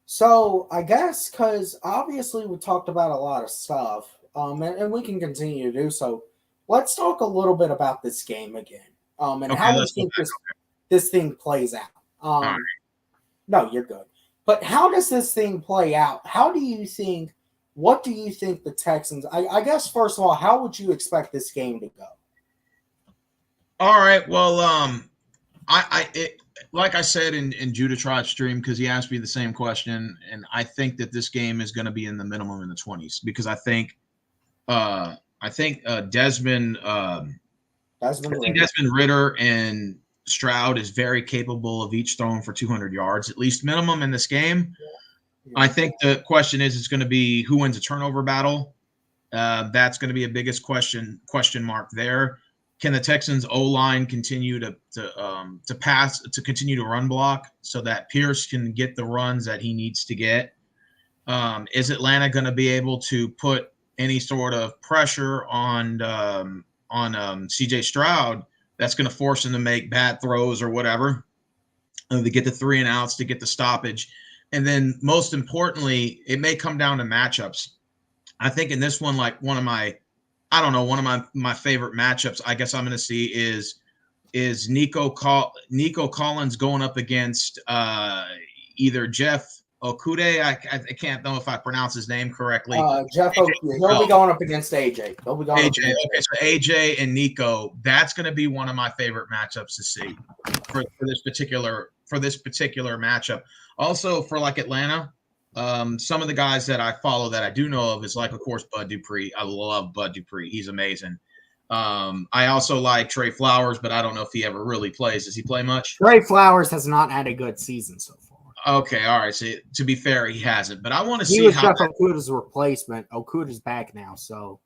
So I guess because obviously we talked about a lot of stuff, and we can continue to do so. Let's talk a little bit about this game again, and how we think this thing plays out. Right. No, you're good. But how does this thing play out? What do you think the Texans, I guess, first of all, how would you expect this game to go? All right. Well, like I said in Judah Tribe's stream, because he asked me the same question, and I think that this game is going to be in the minimum in the 20s because I think Desmond Ritter and Stroud is very capable of each throwing for 200 yards, at least minimum in this game. Yeah. I think the question is, it's going to be who wins a turnover battle. That's going to be a biggest question mark there. Can the Texans O-line continue to pass, to continue to run block so that Pierce can get the runs that he needs to get? Is Atlanta going to be able to put any sort of pressure on CJ Stroud that's going to force him to make bad throws or whatever, to get the 3 and outs, to get the stoppage? And then most importantly, it may come down to matchups. I think in this one, like one of my favorite matchups, I guess I'm going to see is Nico Collins going up against either Jeff Okude. I can't know if I pronounce his name correctly. Jeff Okude. He'll be going up against AJ. He'll be going AJ. up against Okay, so AJ and Nico. That's going to be one of my favorite matchups to see for this particular matchup. Also for like Atlanta, some of the guys that I follow that I do know of is like, of course, Bud Dupree. I love Bud Dupree. He's amazing. I also like Trey Flowers, but I don't know if he ever really plays. Does he play much? Trey Flowers has not had a good season so far. Okay, all right. So to be fair, he hasn't. But I want to see he was how Jeff Okuda's replacement. Okuda's back now, so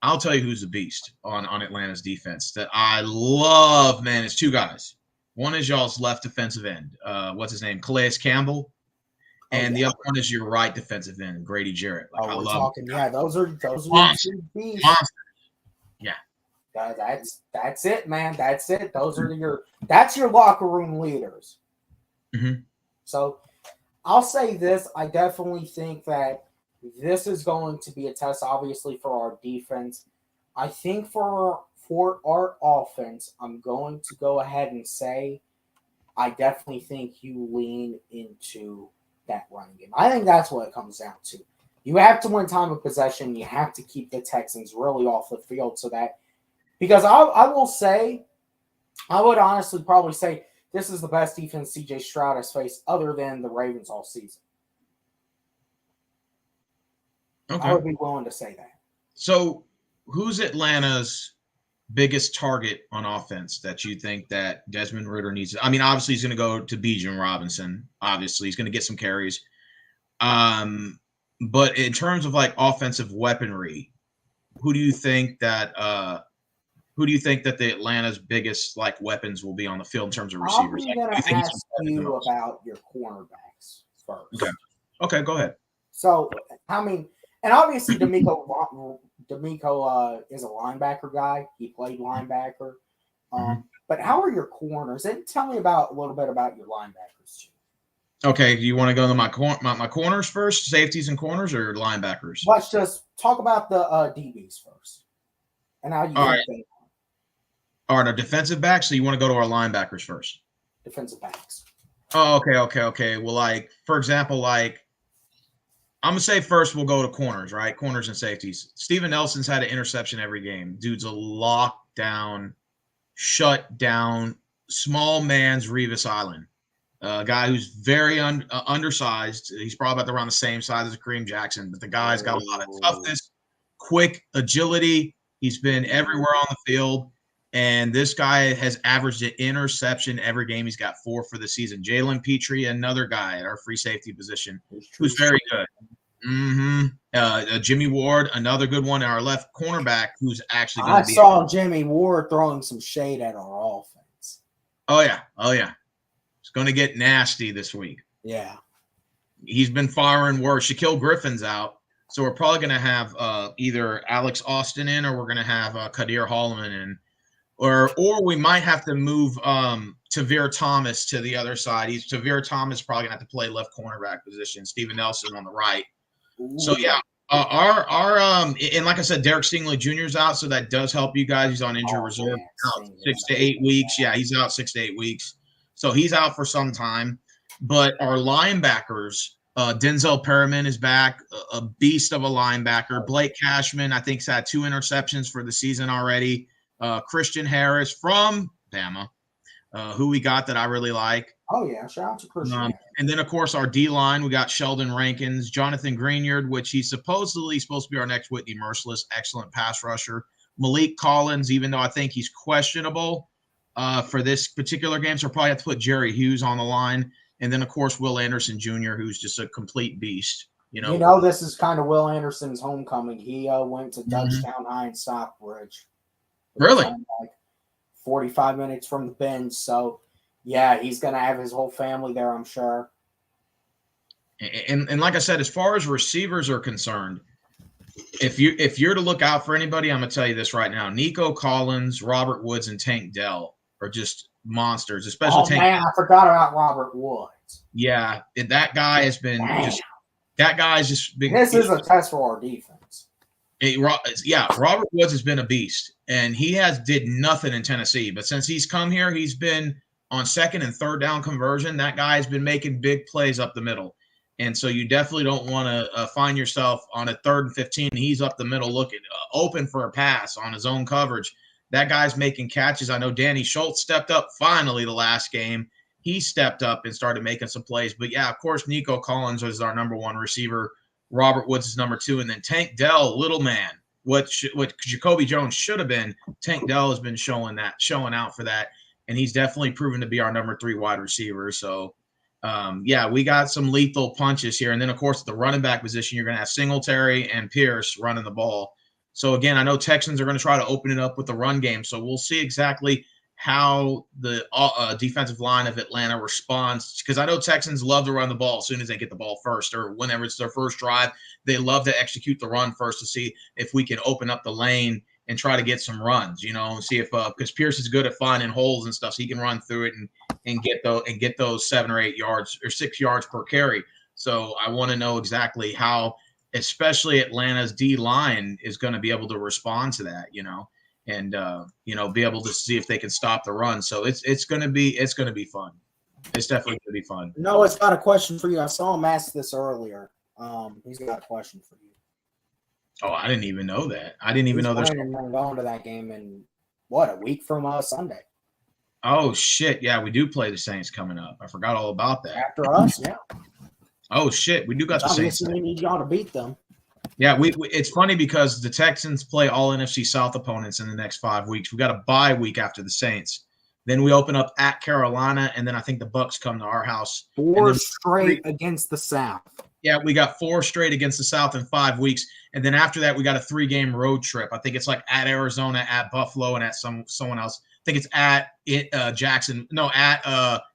I'll tell you who's a beast on Atlanta's defense that I love. Man, it's 2 guys. One is y'all's left defensive end. What's his name? Calais Campbell. And the other one is your right defensive end, Grady Jarrett. Like, I love him. Yeah, those are Monster. Yeah. That's it, man. That's it. That's your locker room leaders. Mm-hmm. So I'll say this. I definitely think that this is going to be a test, obviously, for our defense. I think for our offense, I'm going to go ahead and say I definitely think you lean into that running game. I think that's what it comes down to. You have to win time of possession. You have to keep the Texans really off the field so that – because I will say, I would honestly probably say this is the best defense CJ Stroud has faced other than the Ravens all season. Okay. I would be willing to say that. So who's Atlanta's biggest target on offense that you think that Desmond Ridder needs to – I mean, obviously he's going to go to Bijan Robinson. Obviously he's going to get some carries. But in terms of like offensive weaponry, who do you think that the Atlanta's biggest like weapons will be on the field in terms of receivers? I'm going to ask you about your cornerbacks first. Okay, go ahead. So, I mean, and obviously D'Amico is a linebacker guy. He played linebacker. But how are your corners? And tell me a little bit about your linebackers too. Okay, do you want to go to my corners first, safeties and corners, or linebackers? Let's just talk about the DBs first, and how you think. All right, our defensive backs. So you want to go to our linebackers first? Defensive backs. Oh, okay. Well, like for example, like I'm gonna say first we'll go to corners, right? Corners and safeties. Steven Nelson's had an interception every game. Dude's a lockdown, shut down, small man's Revis Island. A guy who's very undersized. He's probably around the same size as Kareem Jackson, but the guy's got a lot of toughness, quick agility. He's been everywhere on the field, and this guy has averaged an interception every game. He's got 4 for the season. Jalen Petrie, another guy at our free safety position, who's very good. Jimmy Ward, another good one. Our left cornerback, who's actually going to be. I saw Jimmy Ward throwing some shade at our offense. Oh yeah. It's going to get nasty this week. Yeah. He's been firing worse. Shaquille Griffin's out. So we're probably going to have either Alex Austin in, or we're going to have Kadir Holloman in. Or we might have to move Tavir Thomas to the other side. Tavir Thomas probably going to have to play left cornerback position. Steven Nelson on the right. Ooh. So, yeah. And like I said, Derek Stingley Jr. is out, so that does help you guys. He's on injured reserve. 6 to 8 weeks. Yeah, he's out 6 to 8 weeks. So he's out for some time. But our linebackers, Denzel Perriman is back, a beast of a linebacker. Blake Cashman, I think, has had 2 interceptions for the season already. Christian Harris from Bama, who we got that I really like. Oh, yeah. Shout out to Christian. And then, of course, our D-line, we got Sheldon Rankins, Jonathan Greenyard, which he's supposed to be our next Whitney Merciless, excellent pass rusher. Malik Collins, even though I think he's questionable for this particular game, so we'll probably have to put Jerry Hughes on the line. And then, of course, Will Anderson Jr., who's just a complete beast. You know, this is kind of Will Anderson's homecoming. He went to Dutchtown High in Stockbridge. Really? Like 45 minutes from the Bend. So, yeah, he's going to have his whole family there, I'm sure. And like I said, as far as receivers are concerned, if you're to look out for anybody, I'm gonna tell you this right now: Nico Collins, Robert Woods, and Tank Dell are just monsters. Especially Oh Tank. man, I forgot about Robert Woods. Yeah, that guy has been just. That guy's just been. This is a test for our defense. Robert Woods has been a beast, and he did nothing in Tennessee. But since he's come here, he's been on second and third down conversion. That guy's been making big plays up the middle. And so you definitely don't want to find yourself on a 3rd and 15. He's up the middle looking open for a pass on his own coverage. That guy's making catches. I know Danny Schultz stepped up finally the last game. He stepped up and started making some plays. But, yeah, of course, Nico Collins is our number 1 receiver. Robert Woods is number 2. And then Tank Dell, little man, what Jacoby Jones should have been, Tank Dell has been showing out for that. And he's definitely proven to be our number 3 wide receiver. So, we got some lethal punches here. And then, of course, at the running back position, you're going to have Singletary and Pierce running the ball. So, again, I know Texans are going to try to open it up with the run game. So we'll see exactly how the defensive line of Atlanta responds, because I know Texans love to run the ball as soon as they get the ball first, or whenever it's their first drive. They love to execute the run first to see if we can open up the lane and try to get some runs, and see if because Pierce is good at finding holes and stuff, so he can run through it and get those 7 or 8 yards or 6 yards per carry. So I want to know exactly how, especially Atlanta's D line, is going to be able to respond to that, and be able to see if they can stop the run. So it's going to be fun. It's definitely going to be fun. Noah's got a question for you. I saw him ask this earlier. He's got a question for you. Oh, I didn't even know that. I didn't even know there's going to that game in a week from Sunday. Oh shit! Yeah, we do play the Saints coming up. I forgot all about that. After us, yeah. Oh shit, we do got the Saints. Obviously, we need y'all to beat them. Yeah, we it's funny because the Texans play all NFC South opponents in the next 5 weeks. We got a bye week after the Saints. Then we open up at Carolina, and then I think the Bucs come to our house. 4 straight against the South. Yeah, we got 4 straight against the South in 5 weeks. And then after that, we got a 3-game road trip. I think it's like at Arizona, at Buffalo, and at someone else. I think it's at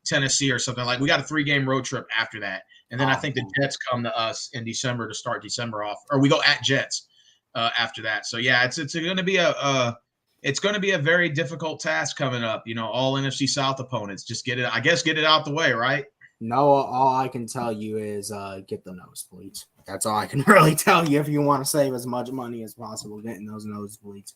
Tennessee or something. Like, we got a 3-game road trip after that. And then I think the Jets come to us in December to start December off. Or we go at Jets after that. So, yeah, it's going to be a very difficult task coming up. All NFC South opponents. Just get it out the way, right? No, all I can tell you is get the nosebleeds. That's all I can really tell you if you want to save as much money as possible getting those nosebleeds.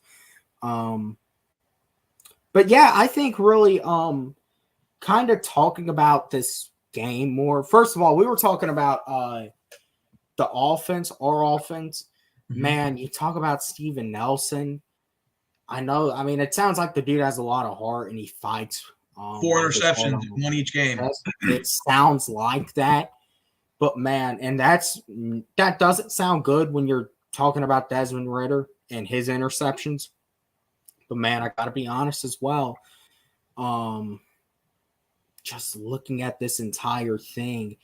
But yeah, I think really kind of talking about this game more. First of all, we were talking about the offense, our offense. Mm-hmm. Man, you talk about Steven Nelson. It sounds like the dude has a lot of heart and he fights. 4 interceptions, 1 each game. It sounds like that, but man, and that doesn't sound good when you're talking about Desmond Ridder and his interceptions. But man, I got to be honest as well. Just looking at this entire thing,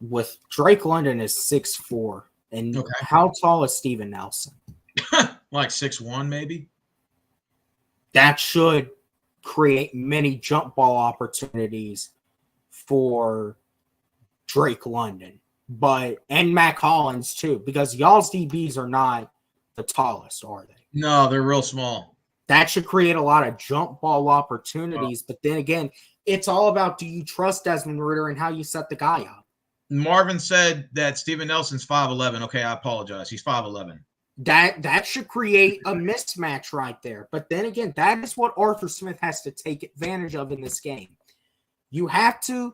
with Drake London is 6'4", and how tall is Steven Nelson? Like 6'1", maybe. That should create many jump ball opportunities for Drake London, and Matt Collins too, because y'all's DBs are not the tallest, are they? No, they're real small. That should create a lot of jump ball opportunities, but then again, it's all about, do you trust Desmond Ridder and how you set the guy up? Marvin said that Steven Nelson's 5'11". Okay, I apologize. He's 5'11". That should create a mismatch right there. But then again, that is what Arthur Smith has to take advantage of in this game. You have to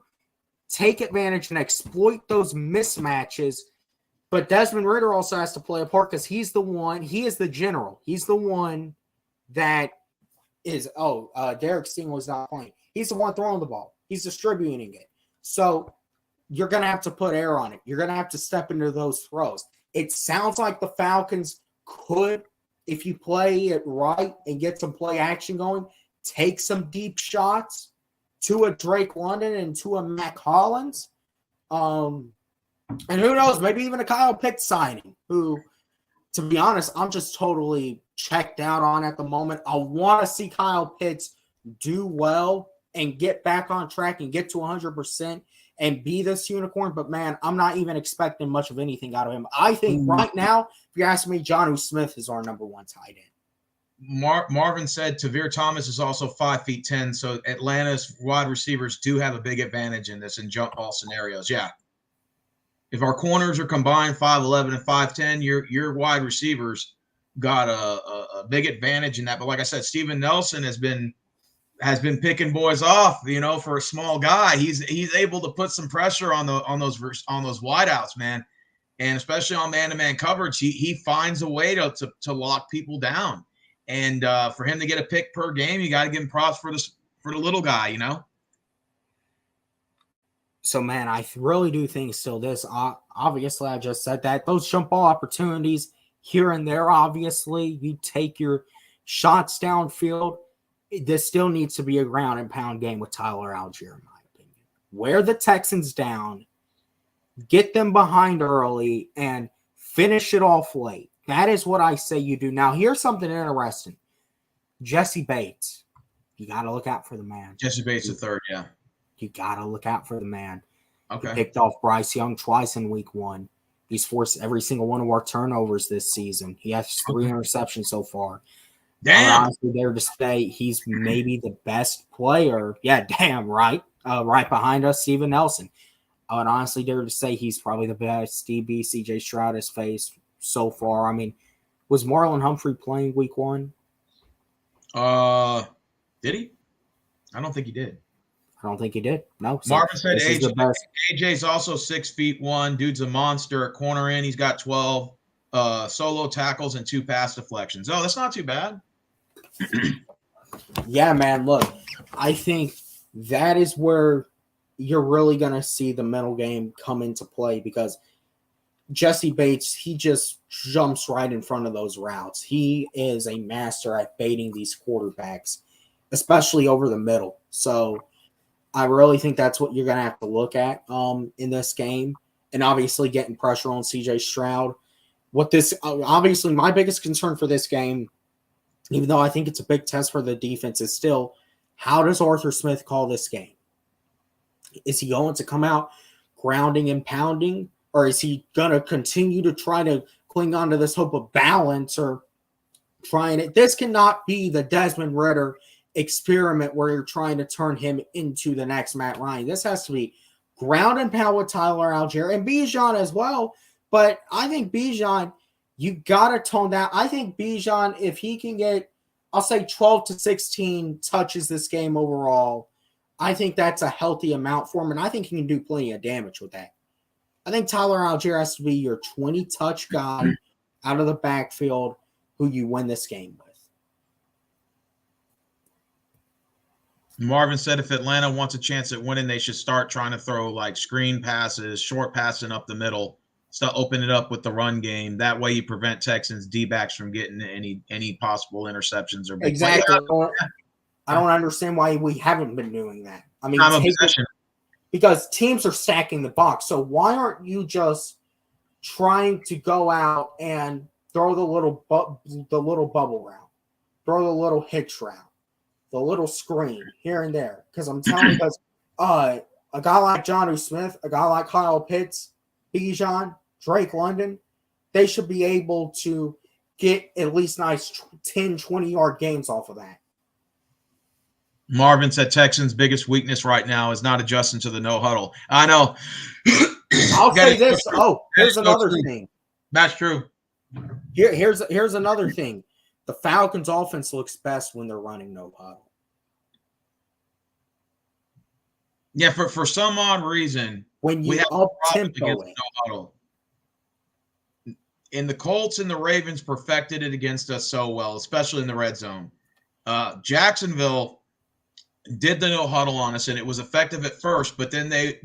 take advantage and exploit those mismatches. But Desmond Ridder also has to play a part because he is the general. He's the one that is, Derek Sting was not playing. He's the one throwing the ball. He's distributing it. So you're going to have to put air on it. You're going to have to step into those throws. It sounds like the Falcons could, if you play it right and get some play action going, take some deep shots to a Drake London and to a Matt Collins. And who knows, maybe even a Kyle Pitts signing, who, to be honest, I'm just totally checked out on at the moment. I want to see Kyle Pitts do well and get back on track and get to 100%. and be this unicorn. But, man, I'm not even expecting much of anything out of him. I think right now, if you ask me, Jonnu Smith is our number one tight end. Marvin said Tavir Thomas is also 5'10", so Atlanta's wide receivers do have a big advantage in this in jump ball scenarios. Yeah. If our corners are combined 5'11" and 5'10", your wide receivers got a big advantage in that. But like I said, Steven Nelson has been picking boys off, for a small guy. He's able to put some pressure on those wideouts, man. And especially on man-to-man coverage, he finds a way to lock people down. And for him to get a pick per game, you got to give him props for the little guy, So, man, I really do think still this. Obviously, I just said that. Those jump ball opportunities here and there, obviously, you take your shots downfield. This still needs to be a ground and pound game with Tyler Algier, in my opinion. Wear the Texans down, get them behind early, and finish it off late. That is what I say you do. Now, here's something interesting. Jesse Bates. You got to look out for the man. Jesse Bates the third, yeah. You got to look out for the man. Okay. He picked off Bryce Young twice in week 1. He's forced every single one of our turnovers this season. He has 3 interceptions so far. Damn. Honestly, there to stay. He's maybe the best player. Yeah, damn right. Right behind us, Steven Nelson. I would honestly dare to say he's probably the best DB CJ Stroud has faced so far. I mean, was Marlon Humphrey playing week 1? Did he? I don't think he did. I don't think he did. No. So Marvin said AJ's also 6'1". Dude's a monster at corner in. He's got 12 solo tackles and 2 pass deflections. Oh, that's not too bad. Yeah, man. Look, I think that is where you're really going to see the mental game come into play because Jesse Bates, he just jumps right in front of those routes. He is a master at baiting these quarterbacks, especially over the middle. So I really think that's what you're going to have to look at in this game, and obviously getting pressure on CJ Stroud. Obviously my biggest concern for this game, even though I think it's a big test for the defense, is still how does Arthur Smith call this game? Is he going to come out grounding and pounding, or is he going to continue to try to cling on to this hope of balance or trying it? This cannot be the Desmond Ridder experiment where you're trying to turn him into the next Matt Ryan. This has to be ground and pound with Tyler Algier and Bijan as well. But I think Bijan, you got to tone down. I think Bijan, if he can get, I'll say 12 to 16 touches this game overall, I think that's a healthy amount for him, and I think he can do plenty of damage with that. I think Tyler Algier has to be your 20-touch guy out of the backfield who you win this game with. Marvin said if Atlanta wants a chance at winning, they should start trying to throw like screen passes, short passing up the middle, open it up with the run game. That way you prevent Texans D-backs from getting any possible interceptions or big exactly. I don't understand why we haven't been doing that. I mean, because teams are stacking the box. So why aren't you just trying to go out and throw the little bubble route, throw the little hitch route, the little screen here and there? Because I'm telling you, because a guy like Jonnu Smith, a guy like Kyle Pitts, Bijan, Drake London, they should be able to get at least nice 10, 20-yard gains off of that. Marvin said Texans' biggest weakness right now is not adjusting to the no huddle. I know. I'll say this. Here's another thing. That's true. Here's another thing. The Falcons' offense looks best when they're running no huddle. Yeah, for some odd reason, when you up tempo no huddle. And the Colts and the Ravens perfected it against us so well, especially in the red zone. Jacksonville did the no huddle on us, and it was effective at first. But then they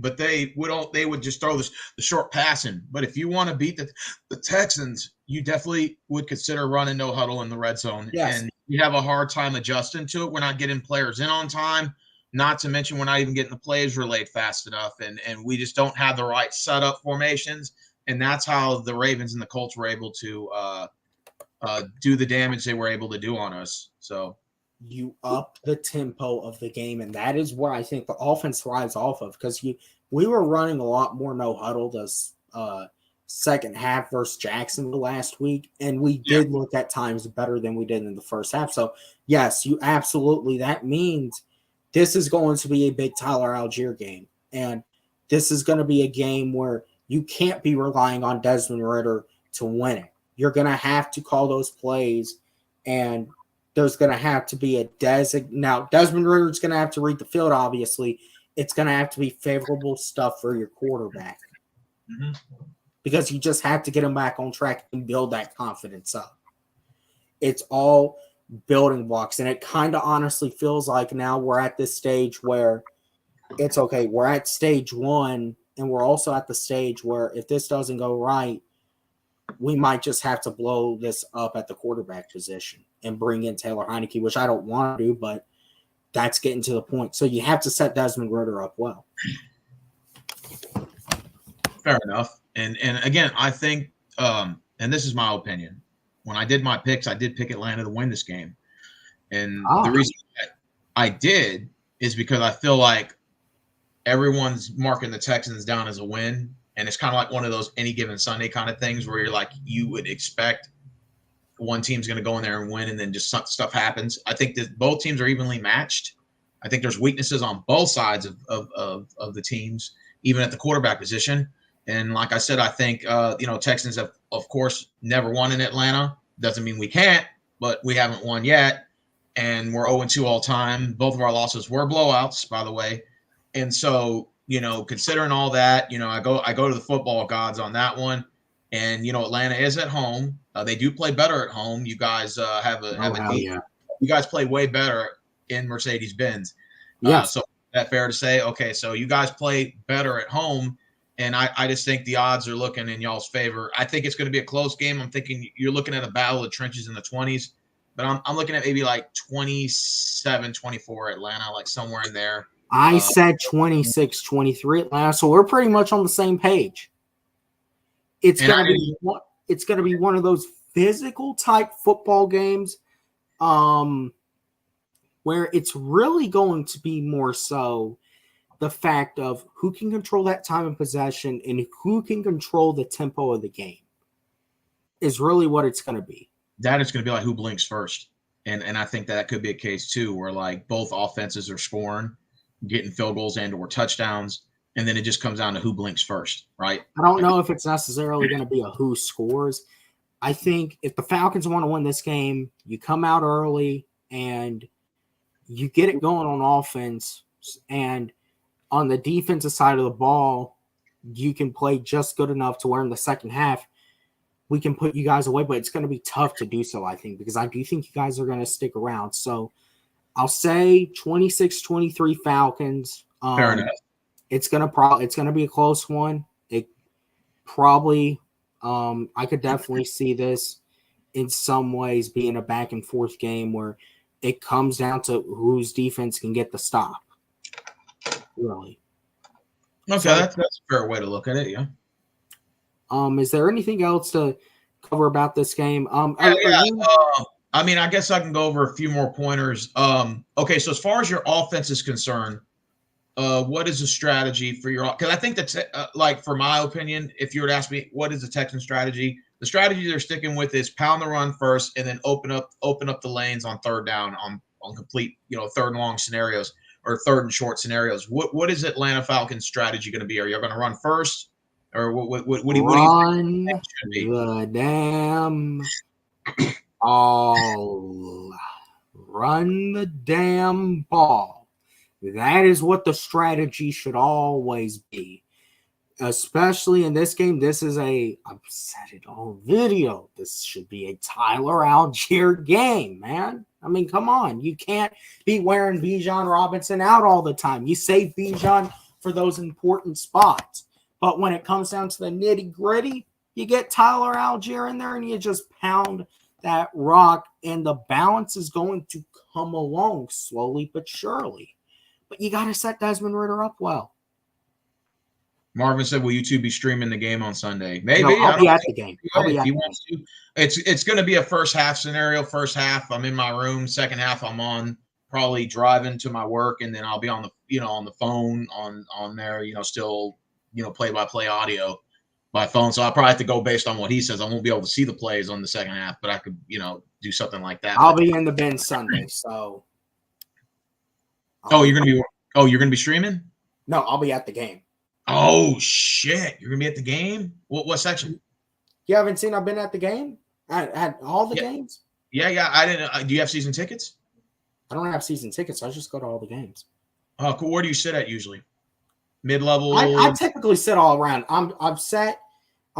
would just throw the short passing. But if you want to beat the Texans, you definitely would consider running no huddle in the red zone. Yes. And you have a hard time adjusting to it. We're not getting players in on time. Not to mention we're not even getting the plays relayed fast enough, and we just don't have the right setup formations. And that's how the Ravens and the Colts were able to do the damage they were able to do on us. So you up the tempo of the game, and that is where I think the offense thrives off of, because we were running a lot more no huddle this second half versus Jacksonville last week, and we did look at times better than we did in the first half. So, yes, you absolutely. That means this is going to be a big Tyler Algier game, and this is going to be a game where you can't be relying on Desmond Ridder to win it. You're going to have to call those plays, and there's going to have to be a Now, Desmond Ridder is going to have to read the field, obviously. It's going to have to be favorable stuff for your quarterback. Mm-hmm. Because you just have to get him back on track and build that confidence up. It's all building blocks, and it kind of honestly feels like now we're at this stage where it's okay. We're at stage one, and we're also at the stage where if this doesn't go right, we might just have to blow this up at the quarterback position and bring in Taylor Heineke, which I don't want to do, but that's getting to the point. So you have to set Desmond Ridder up well. Fair enough. And again, I think, and this is my opinion, when I did my picks, I did pick Atlanta to win this game. And the reason I did is because I feel like everyone's marking the Texans down as a win. And it's kind of like one of those any given Sunday kind of things where you're like, you would expect one team's going to go in there and win, and then just stuff happens. I think that both teams are evenly matched. I think there's weaknesses on both sides of the teams, even at the quarterback position. And like I said, I think, Texans have, of course, never won in Atlanta. Doesn't mean we can't, but we haven't won yet. And we're 0-2 all time. Both of our losses were blowouts, by the way. And so, considering all that, I go to the football gods on that one. And, Atlanta is at home. They do play better at home. You guys you guys play way better in Mercedes-Benz. Yeah. So is that fair to say? Okay, so you guys play better at home. And I just think the odds are looking in y'all's favor. I think it's going to be a close game. I'm thinking you're looking at a battle of the trenches in the 20s. But I'm looking at maybe like 27-24 Atlanta, like somewhere in there. I said 26-23 Atlanta, so we're pretty much on the same page. It's going to be one of those physical type football games where it's really going to be more so the fact of who can control that time of possession and who can control the tempo of the game is really what it's going to be. That is going to be like who blinks first. And I think that could be a case too, where like both offenses are scoring, getting field goals and or touchdowns. And then it just comes down to who blinks first, right? I don't know if it's necessarily going to be a who scores. I think if the Falcons want to win this game, you come out early and you get it going on offense, and on the defensive side of the ball, you can play just good enough to where in the second half we can put you guys away, but it's going to be tough to do so, I think, because I do think you guys are going to stick around. So I'll say 26-23 Falcons. Fair enough. It's gonna be a close one. It probably I could definitely see this in some ways being a back and forth game where it comes down to whose defense can get the stop. Really. Okay, so, that's a fair way to look at it, yeah. Is there anything else to cover about this game? I mean, I guess I can go over a few more pointers. Okay, so as far as your offense is concerned, what is the strategy for your – because I think that's for my opinion, if you were to ask me what is the Texan strategy, the strategy they're sticking with is pound the run first and then open up the lanes on third down on complete, third and long scenarios or third and short scenarios. What is Atlanta Falcons strategy going to be? Are you going to run first? Or what do you think it should be? The damn ball. Run the damn ball. That is what the strategy should always be. Especially in this game, I've said it on video. This should be a Tyler Algier game, man. I mean, come on. You can't be wearing Bijan Robinson out all the time. You save Bijan for those important spots. But when it comes down to the nitty-gritty, you get Tyler Algier in there and you just pound that rock, and the balance is going to come along slowly but surely. But you got to set Desmond Ridder up well. Marvin said, will you two be streaming the game on Sunday? Maybe. No, I'll be at the game. If he wants to. It's going to be a first half scenario. First half, I'm in my room. Second half, I'm on probably driving to my work, and then I'll be on the phone on there, still, play-by-play audio by phone. So I'll probably have to go based on what he says. I won't be able to see the plays on the second half, but I could, do something like that. I'll be in the bin Sunday, so. You're gonna be streaming? No, I'll be at the game. Oh shit! You're gonna be at the game? What section? You haven't seen I've been at the game? At all the games? Yeah. I didn't. Do you have season tickets? I don't have season tickets. I just go to all the games. Oh, cool. Where do you sit at usually? Mid-level? I typically sit all around. I'm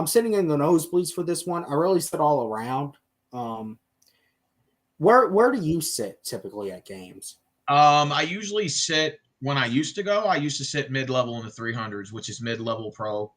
sitting in the nosebleeds for this one. I really sit all around. Where do you sit typically at games? I usually sit, when I used to sit mid-level in the 300s, which is mid-level pro.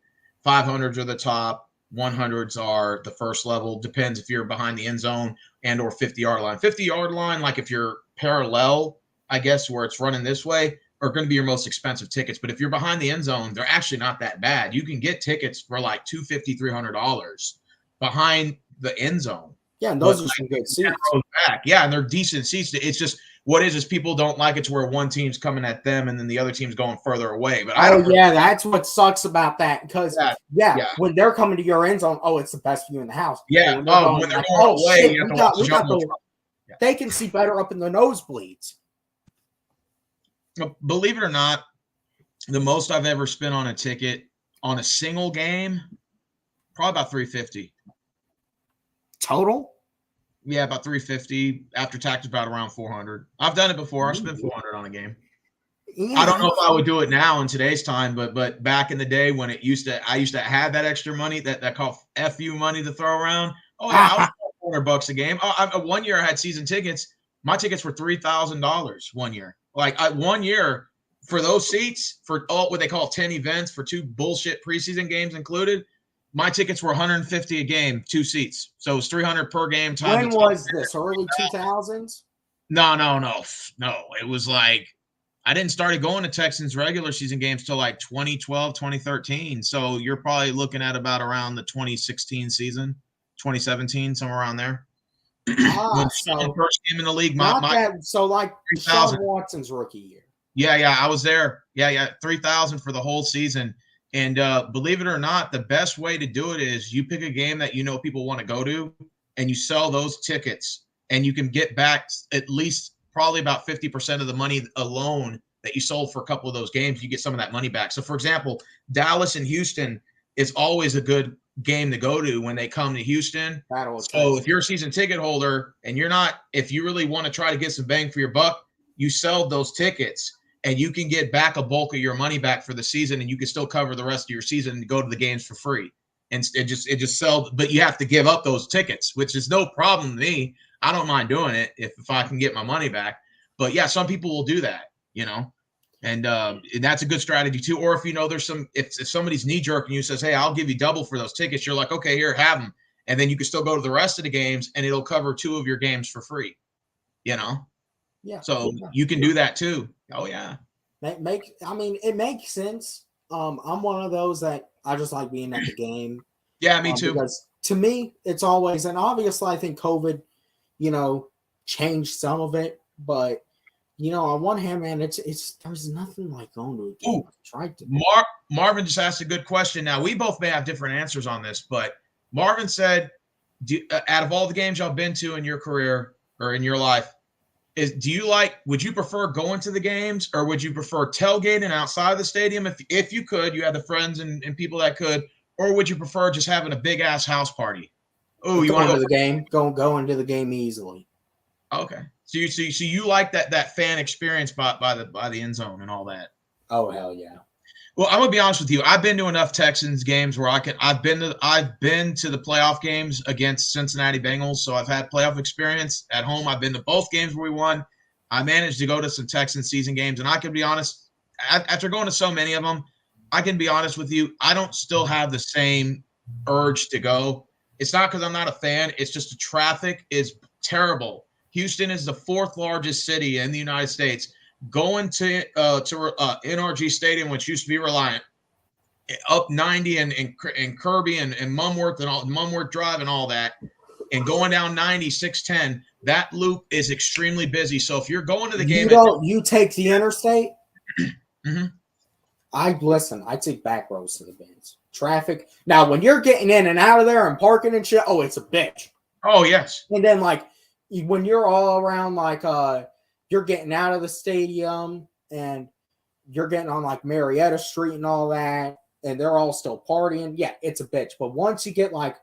500s are the top. 100s are the first level. Depends if you're behind the end zone and or 50-yard line. 50-yard line, like if you're parallel, I guess, where it's running this way, are going to be your most expensive tickets. But if you're behind the end zone, they're actually not that bad. You can get tickets for like $250, $300 behind the end zone. Yeah, and those are some good seats. Yeah, and they're decent seats. It's just what is people don't like it to where one team's coming at them and then the other team's going further away. But that's what sucks about that, because when they're coming to your end zone, it's the best view in the house. Yeah, when they're going away, they can see better up in the nosebleeds. Believe it or not, the most I've ever spent on a ticket on a single game, probably about $350 total. Yeah, about $350 after tax, about around $400. I've done it before. I spent $400 on a game. Yeah. I don't know if I would do it now in today's time, but back in the day when I used to have that extra money, that called FU money to throw around. Oh yeah, I was $400 a game. One year I had season tickets. My tickets were $3,000 one year. Like 1 year for those seats for all what they call 10 events for 2 bullshit preseason games included. My tickets were $150 a game, 2 seats. So it was $300 per game. When was this? Early 2000s? No. It was like I didn't start going to Texans regular season games till like 2012, 2013. So you're probably looking at about around the 2016 season, 2017, somewhere around there. When first game in the league, like Sean Watson's rookie year. Yeah, I was there. Yeah, 3,000 for the whole season. And believe it or not, the best way to do it is you pick a game that people want to go to, and you sell those tickets, and you can get back at least probably about 50% of the money alone that you sold for a couple of those games. You get some of that money back. So, for example, Dallas and Houston is always a good game to go to when they come to Houston. So if you're a season ticket holder and if you really want to try to get some bang for your buck, you sell those tickets. And you can get back a bulk of your money back for the season, and you can still cover the rest of your season and go to the games for free. And it just sells, but you have to give up those tickets, which is no problem to me. I don't mind doing it if I can get my money back. But yeah, some people will do that, and that's a good strategy too. Or if there's if somebody's knee jerking you says, hey, I'll give you double for those tickets, you're like, okay, here, have them, and then you can still go to the rest of the games, and it'll cover 2 of your games for free, Yeah. So you can do that too. Oh yeah. It makes sense. I'm one of those that I just like being at the game. Yeah, me too. Because to me, it's always, and obviously I think COVID, changed some of it, but on one hand, man, it's there's nothing like going to a game. Marvin just asked a good question. Now we both may have different answers on this, but Marvin said, out of all the games y'all been to in your career or in your life, would you prefer going to the games, or would you prefer tailgating outside the stadium if you could, you had the friends and people that could, or would you prefer just having a big ass house party? Oh, you want to go to the game? Go into the game easily. Okay. So you like that fan experience by the end zone and all that. Oh hell yeah. Well, I'm gonna be honest with you. I've been to enough Texans games where I've been to the playoff games against Cincinnati Bengals, so I've had playoff experience at home. I've been to both games where we won. I managed to go to some Texans season games, and I can be honest. After going to so many of them, I can be honest with you. I don't still have the same urge to go. It's not because I'm not a fan. It's just the traffic is terrible. Houston is the 4th largest city in the United States. Going to NRG Stadium, which used to be Reliant, up 90 and Kirby and Mumworth and all Mumworth Drive and all that, and going down 90, 610, that loop is extremely busy. So if you're going to the game, you take the interstate. Mm-hmm. I take back roads to the Benz. Traffic. Now, when you're getting in and out of there and parking and shit, it's a bitch. Oh, yes. And then, like, when you're all around, like, you're getting out of the stadium and you're getting on, like, Marietta Street and all that, and they're all still partying, yeah, it's a bitch. But once you get, like,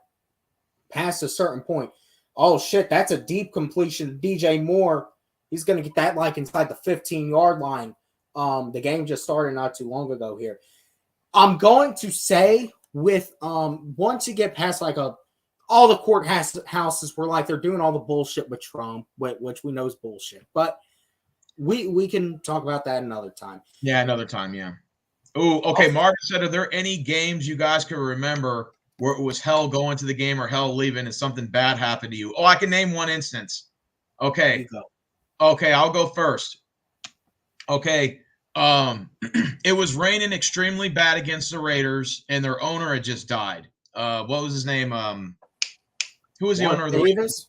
past a certain point, oh, shit, that's a deep completion. DJ Moore, he's going to get that, like, inside the 15-yard line. The game just started not too long ago here. I'm going to say with once you get past like all the courthouses were like they're doing all the bullshit with Trump, which we know is bullshit. But we can talk about that another time. Yeah, another time, yeah. Oh, okay. Marvin said, are there any games you guys can remember where it was hell going to the game or hell leaving and something bad happened to you? Oh, I can name one instance. Okay. Okay, I'll go first. Okay. It was raining extremely bad against the Raiders, and their owner had just died. What was his name? Who was the owner of the Raiders?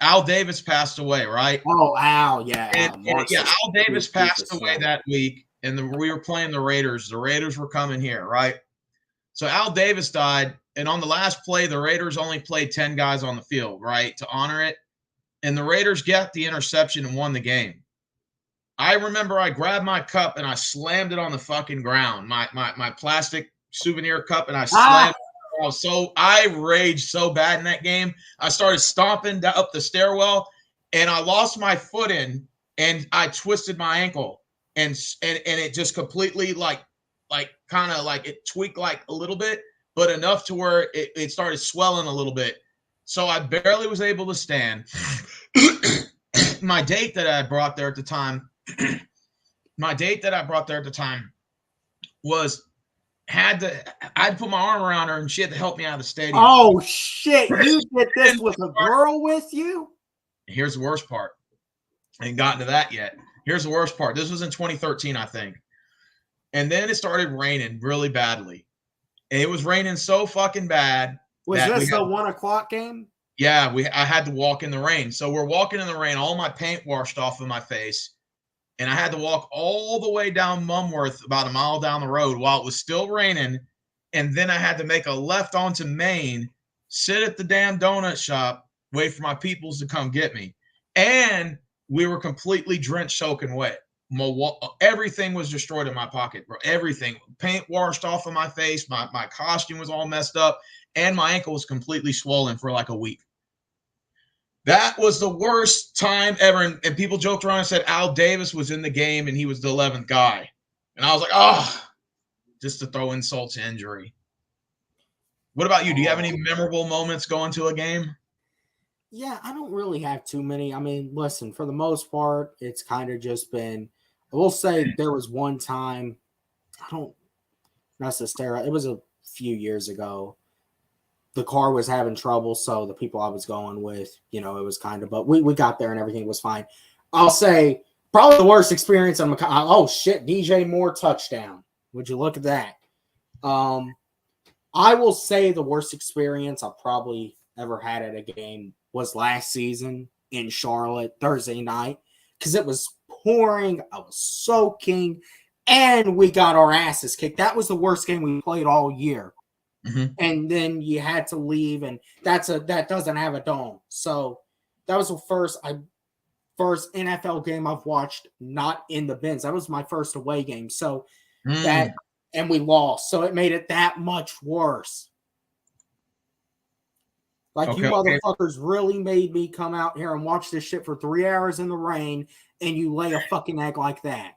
Al Davis passed away, right? Oh, Al, yeah. Al Davis passed away that week, and we were playing the Raiders. The Raiders were coming here, right? So Al Davis died, and on the last play, the Raiders only played 10 guys on the field, right, to honor it. And the Raiders got the interception and won the game. I remember I grabbed my cup and I slammed it on the fucking ground, my plastic souvenir cup, and I slammed it. So I raged so bad in that game. I started stomping up the stairwell, and I lost my footing, and I twisted my ankle, and it just completely like kind of like it tweaked like a little bit, but enough to where it started swelling a little bit. So I barely was able to stand. My date that I brought there at the time. Was I'd put my arm around her and she had to help me out of the stadium. Oh shit! You did this with a girl with you? Here's the worst part. I ain't gotten to that yet. Here's the worst part. This was in 2013, I think. And then it started raining really badly. And it was raining so fucking bad. Was this the 1 o'clock game? Yeah, I had to walk in the rain. So we're walking in the rain. All my paint washed off of my face. And I had to walk all the way down Mumworth, about a mile down the road while it was still raining. And then I had to make a left onto Main, sit at the damn donut shop, wait for my peoples to come get me. And we were completely drenched, soaking wet. Everything was destroyed in my pocket, bro. Everything. Paint washed off of my face. My costume was all messed up. And my ankle was completely swollen for like a week. That was the worst time ever. And people joked around and said Al Davis was in the game and he was the 11th guy. And I was like, just to throw insult to injury. What about you? Do you have any memorable moments going to a game? Yeah, I don't really have too many. I mean, listen, for the most part, it's kind of just been, I will say there was one time, it was a few years ago. The car was having trouble, so the people I was going with, it was kind of, but we got there and everything was fine. I'll say probably the worst experience on DJ Moore touchdown. Would you look at that? I will say the worst experience I probably ever had at a game was last season in Charlotte, Thursday night, because it was pouring. I was soaking, and we got our asses kicked. That was the worst game we played all year. Mm-hmm. And then you had to leave, and that doesn't have a dome. So that was the first NFL game I've watched not in the bins. That was my first away game. So and we lost. So it made it that much worse. You motherfuckers really made me come out here and watch this shit for 3 hours in the rain, and you lay a fucking egg like that.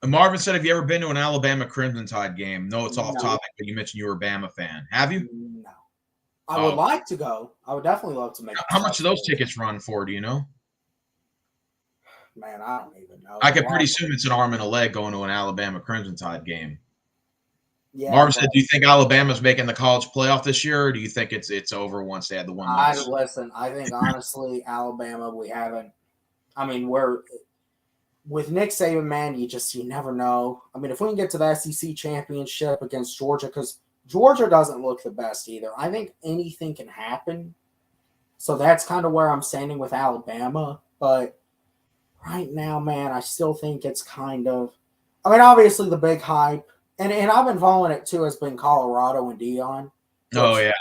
Marvin said, have you ever been to an Alabama Crimson Tide game? No, it's off topic, but you mentioned you were a Bama fan. Have you? No. I would like to go. I would definitely love to make it. How much do those tickets run for, do you know? Man, I don't even know. I could pretty assume it's an arm and a leg going to an Alabama Crimson Tide game. Yeah, Marvin said, do you think Alabama's making the college playoff this year, or do you think it's over once they had the one loss? Listen, I think, honestly, Alabama, we haven't – I mean, we're – with Nick Saban, man, you never know. I mean, if we can get to the SEC championship against Georgia, because Georgia doesn't look the best either. I think anything can happen. So that's kind of where I'm standing with Alabama. But right now, man, I still think it's kind of – I mean, obviously the big hype, and I've been following it too, has been Colorado and Dion. Oh, yeah.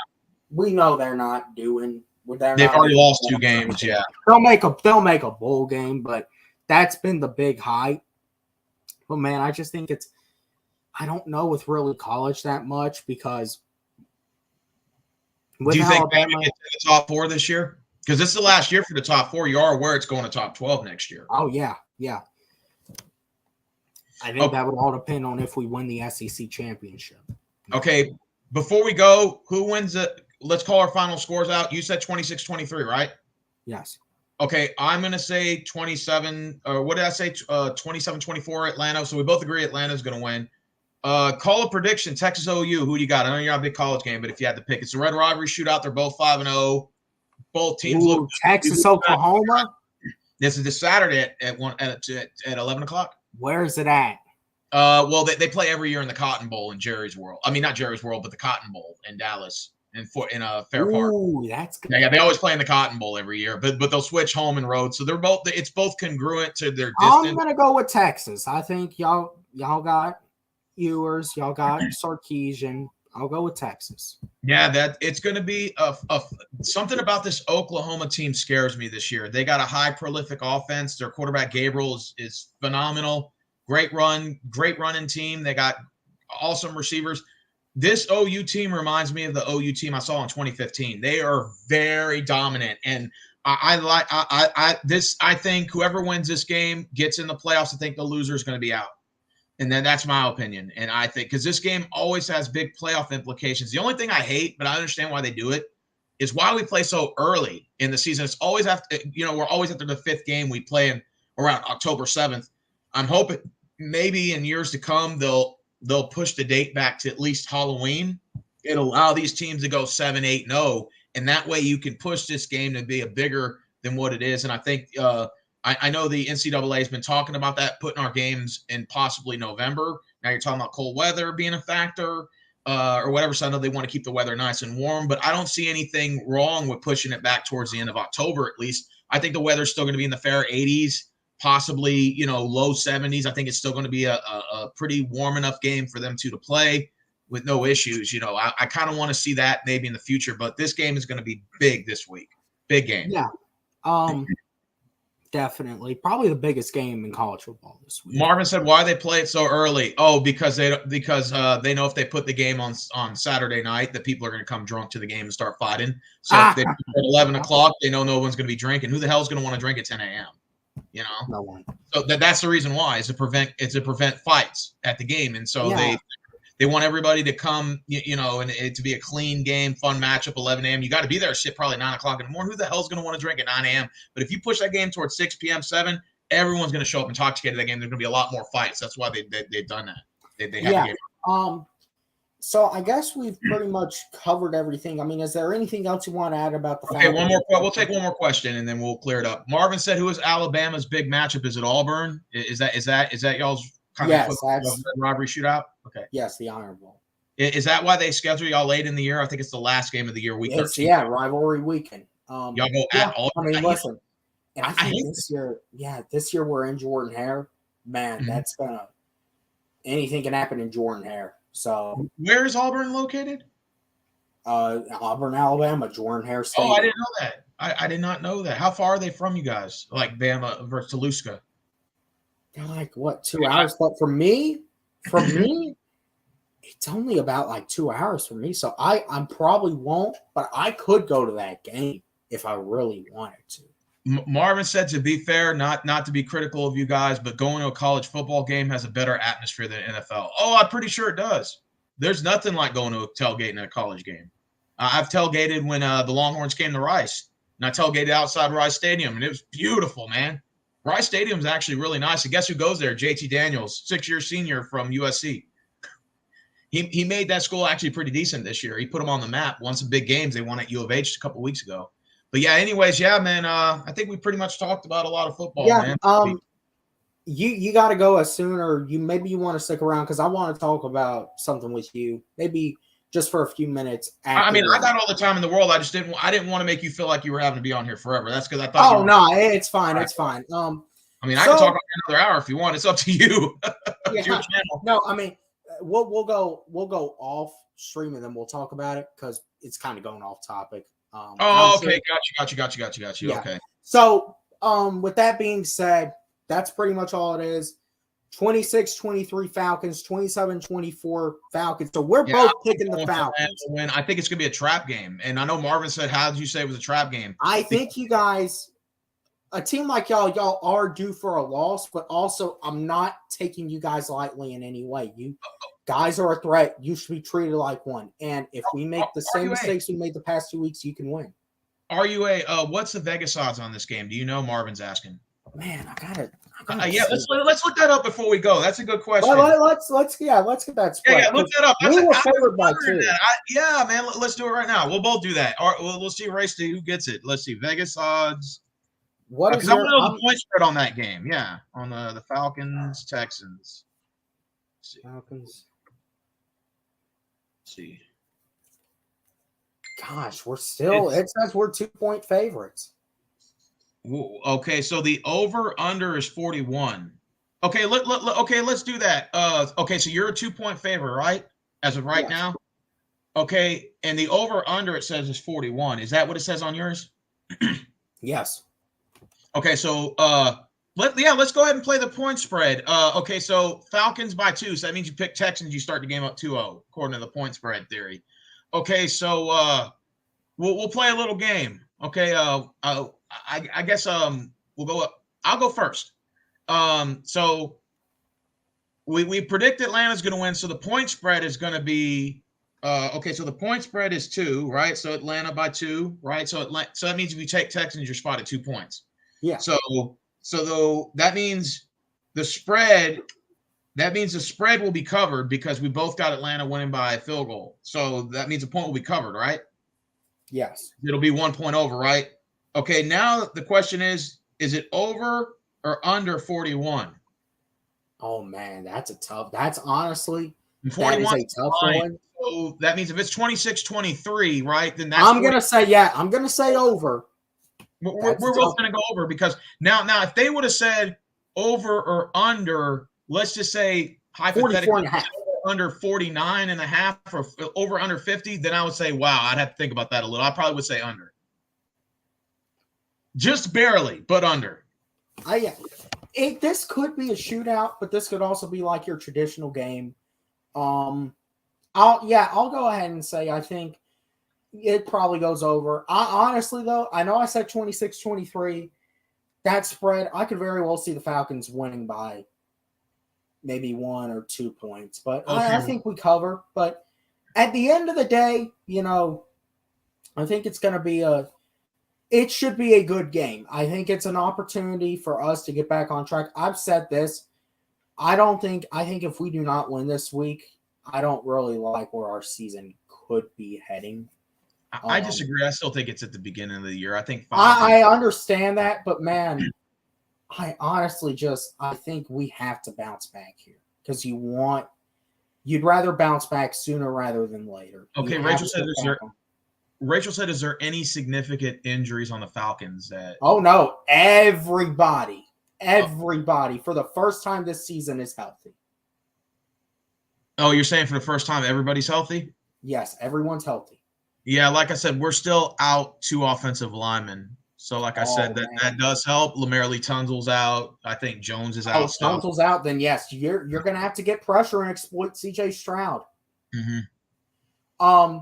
We know they're not doing – They've already lost 2 games, yeah. They'll make a bowl game, but that's been the big hype. But, man, I just think it's – I don't know with really college that much because – do you think Alabama gets to the top 4 this year? Because this is the last year for the top 4. You are aware it's going to top 12 next year. Oh, yeah. I think that would all depend on if we win the SEC championship. Okay, before we go, who wins it? Let's call our final scores out. You said 26-23, right? Yes. Okay, I'm going to say 27 – or what did I say? 27-24 Atlanta. So we both agree Atlanta's going to win. Call a prediction, Texas OU. Who do you got? I know you're not a big college game, but if you had to pick, it's a Red Rivalry shootout. They're both 5-0. Both teams look Texas, Oklahoma. This is this Saturday at 11 o'clock. Where is it at? Well, they play every year in the Cotton Bowl in Jerry's World. I mean, not Jerry's World, but the Cotton Bowl in Dallas in Fair Park. Ooh, that's good. Yeah, they always play in the Cotton Bowl every year, but they'll switch home and road. So it's both congruent to their distance. I'm gonna go with Texas. I think y'all got Ewers, y'all got Sarkisian. I'll go with Texas. Yeah, that it's going to be something about this Oklahoma team scares me this year. They got a high prolific offense. Their quarterback Gabriel is phenomenal. Great running team. They got awesome receivers. This OU team reminds me of the OU team I saw in 2015. They are very dominant, and I think whoever wins this game gets in the playoffs. I think the loser is going to be out. And then that's my opinion. And I think because this game always has big playoff implications. The only thing I hate, but I understand why they do it, is why we play so early in the season. It's always after, we're always after the 5th game we play in around October 7th. I'm hoping maybe in years to come they'll push the date back to at least Halloween. It'll allow these teams to go 7-8-0, and that way you can push this game to be a bigger than what it is. And I think I know the NCAA has been talking about that, putting our games in possibly November. Now you're talking about cold weather being a factor or whatever. So I know they want to keep the weather nice and warm, but I don't see anything wrong with pushing it back towards the end of October at least. I think the weather's still going to be in the fair 80s, possibly, low 70s. I think it's still going to be a pretty warm enough game for them to play with no issues. I kind of want to see that maybe in the future, but this game is going to be big this week. Big game. Yeah. Definitely. Probably the biggest game in college football this week. Marvin said, why they play it so early? Oh, because they know if they put the game on Saturday night that people are going to come drunk to the game and start fighting. So if they put it at 11 o'clock, they know no one's going to be drinking. Who the hell is going to want to drink at 10 a.m.? No one. So that's the reason why. It's to prevent fights at the game. And so they want everybody to come, and it to be a clean game, fun matchup, 11 a.m. You got to be there at probably 9 o'clock in the morning. Who the hell is going to want to drink at 9 a.m.? But if you push that game towards 6 p.m., 7, everyone's going to show up intoxicated that game. There's going to be a lot more fights. That's why they've done that. They have the game. So I guess we've pretty much covered everything. I mean, is there anything else you want to add about the Falcons? Okay, one more. We'll take one more question and then we'll clear it up. Marvin said, "Who is Alabama's big matchup? Is it Auburn? Is that y'all's kind of rivalry shootout?" Okay. Yes, the Iron Bowl. Is that why they schedule y'all late in the year? I think it's the last game of the year, week 13. Yeah, rivalry weekend. Y'all go at all. I mean, listen, and I think this year we're in Jordan Hare. Man, that's anything can happen in Jordan Hare. So where is Auburn located? Auburn, Alabama, Jordan Hare Stadium. Oh, I didn't know that. I did not know that. How far are they from you guys? Like Bama versus Toluca? They're like what, 2 hours? But for me, it's only about like 2 hours for me. So I probably won't, but I could go to that game if I really wanted to. Marvin said, to be fair, not to be critical of you guys, but going to a college football game has a better atmosphere than NFL. Oh, I'm pretty sure it does. There's nothing like going to a tailgate in a college game. I've tailgated when the Longhorns came to Rice, and I tailgated outside Rice Stadium, and it was beautiful, man. Rice Stadium is actually really nice. And guess who goes there? JT Daniels, 6-year senior from USC. He made that school actually pretty decent this year. He put them on the map. Won some big games. They won at U of H a couple weeks ago. But yeah, anyways, man. I think we pretty much talked about a lot of football. Yeah. Man. You got to go as soon, or maybe you want to stick around because I want to talk about something with you. Maybe just for a few minutes. I mean, I got all the time in the world. I didn't want to make you feel like you were having to be on here forever. That's because I thought. Oh no, it's fine. It's fine. I mean, I can talk another hour if you want. It's up to you. Yeah. Your channel. No, I mean, we'll go off stream and then we'll talk about it because it's kind of going off topic. Okay, got you. Yeah. Okay. So, with that being said, that's pretty much all it is. 26-23 Falcons, 27-24 Falcons. So we're both picking the Falcons. I think it's going to be a trap game. And I know Marvin said, how did you say it was a trap game? I think you guys, a team like y'all are due for a loss, but also I'm not taking you guys lightly in any way. You guys are a threat. You should be treated like one. And if we make the same mistakes we made the past 2 weeks, you can win. What's the Vegas odds on this game? Do you know? Marvin's asking. Man, I got it. Let's look that up before we go. That's a good question. Let's get that spread. Yeah, look that up. We were favored by 2. Yeah, man. Let's do it right now. We'll both do that. We'll see race to who gets it. Let's see Vegas odds. What is I want to know the point spread on that game? Yeah, on the Falcons Texans. Falcons. Let's see. Gosh, it says we're 2-point favorites. Okay, so the over-under is 41. Okay, let's do that. Okay, so you're a 2-point favorite, right? As of right now? Okay, and the over-under, it says, is 41. Is that what it says on yours? Yes. Okay, so let's go ahead and play the point spread. Okay, so Falcons by 2, so that means you pick Texans, you start the game up 2-0, according to the point spread theory. Okay, so we'll play a little game. Okay, I guess we'll go up. I'll go first. So we predict Atlanta's going to win. So the point spread is going to be okay. So the point spread is 2, right? So Atlanta by 2, right? So that means if you take Texans, you're spot at 2 points. Yeah. So that means the spread. That means the spread will be covered because we both got Atlanta winning by a field goal. So that means a point will be covered, right? Yes. It'll be 1 point over, right? Okay, now the question is it over or under 41? Oh, man, that's honestly, 41 that is a tough one. So that means if it's 26-23, right, then that's I'm going to say over. We're both going to go over because now if they would have said over or under, let's just say hypothetically under 49.5 or over under 50, then I would say, wow, I'd have to think about that a little. I probably would say under. Just barely, but under. This could be a shootout, but this could also be like your traditional game. I'll go ahead and say I think it probably goes over. Honestly, though, I know I said 26-23. That spread, I could very well see the Falcons winning by maybe 1 or 2 points. But okay. I think we cover. But at the end of the day, I think it's going to be it should be a good game. I think it's an opportunity for us to get back on track. I've said this. I think if we do not win this week, I don't really like where our season could be heading. I disagree. I still think it's at the beginning of the year. I think I understand that, but man, I honestly I think we have to bounce back here because you'd rather bounce back sooner rather than later. Okay, Rachel said, is there any significant injuries on the Falcons? Oh, no. Everybody for the first time this season is healthy. Oh, you're saying for the first time everybody's healthy? Yes, everyone's healthy. Yeah, like I said, we're still out 2 offensive linemen. So, like I said, that does help. Lamarlee Tunsil's out. I think Jones is out. Tunsil's out, then yes, you're going to have to get pressure and exploit C.J. Stroud. Mm-hmm.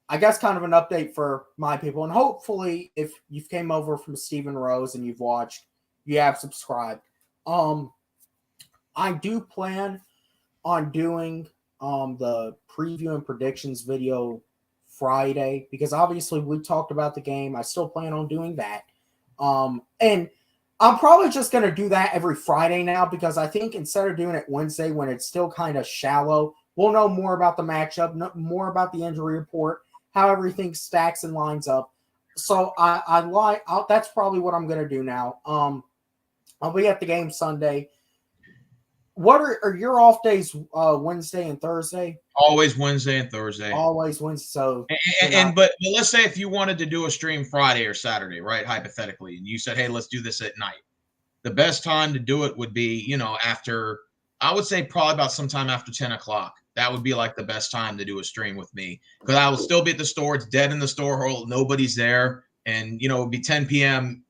I guess kind of an update for my people. And hopefully, if you've came over from Stephen Rose and you've watched, you have subscribed. I do plan on doing the preview and predictions video Friday because obviously we talked about the game. I still plan on doing that. And I'm probably just going to do that every Friday now because I think instead of doing it Wednesday when it's still kind of shallow, we'll know more about the matchup, more about the injury report, how everything stacks and lines up. So that's probably what I'm going to do now. I'll be at the game Sunday. What are your off days? Wednesday and Thursday. Always Wednesday and Thursday. Always Wednesday. So, but let's say if you wanted to do a stream Friday or Saturday, right? Hypothetically, and you said, "Hey, let's do this at night." The best time to do it would be, after. I would say probably about sometime after 10 o'clock. That would be like the best time to do a stream with me because I will still be at the store. It's dead in the store hole. Nobody's there. And, it would be 10 p.m.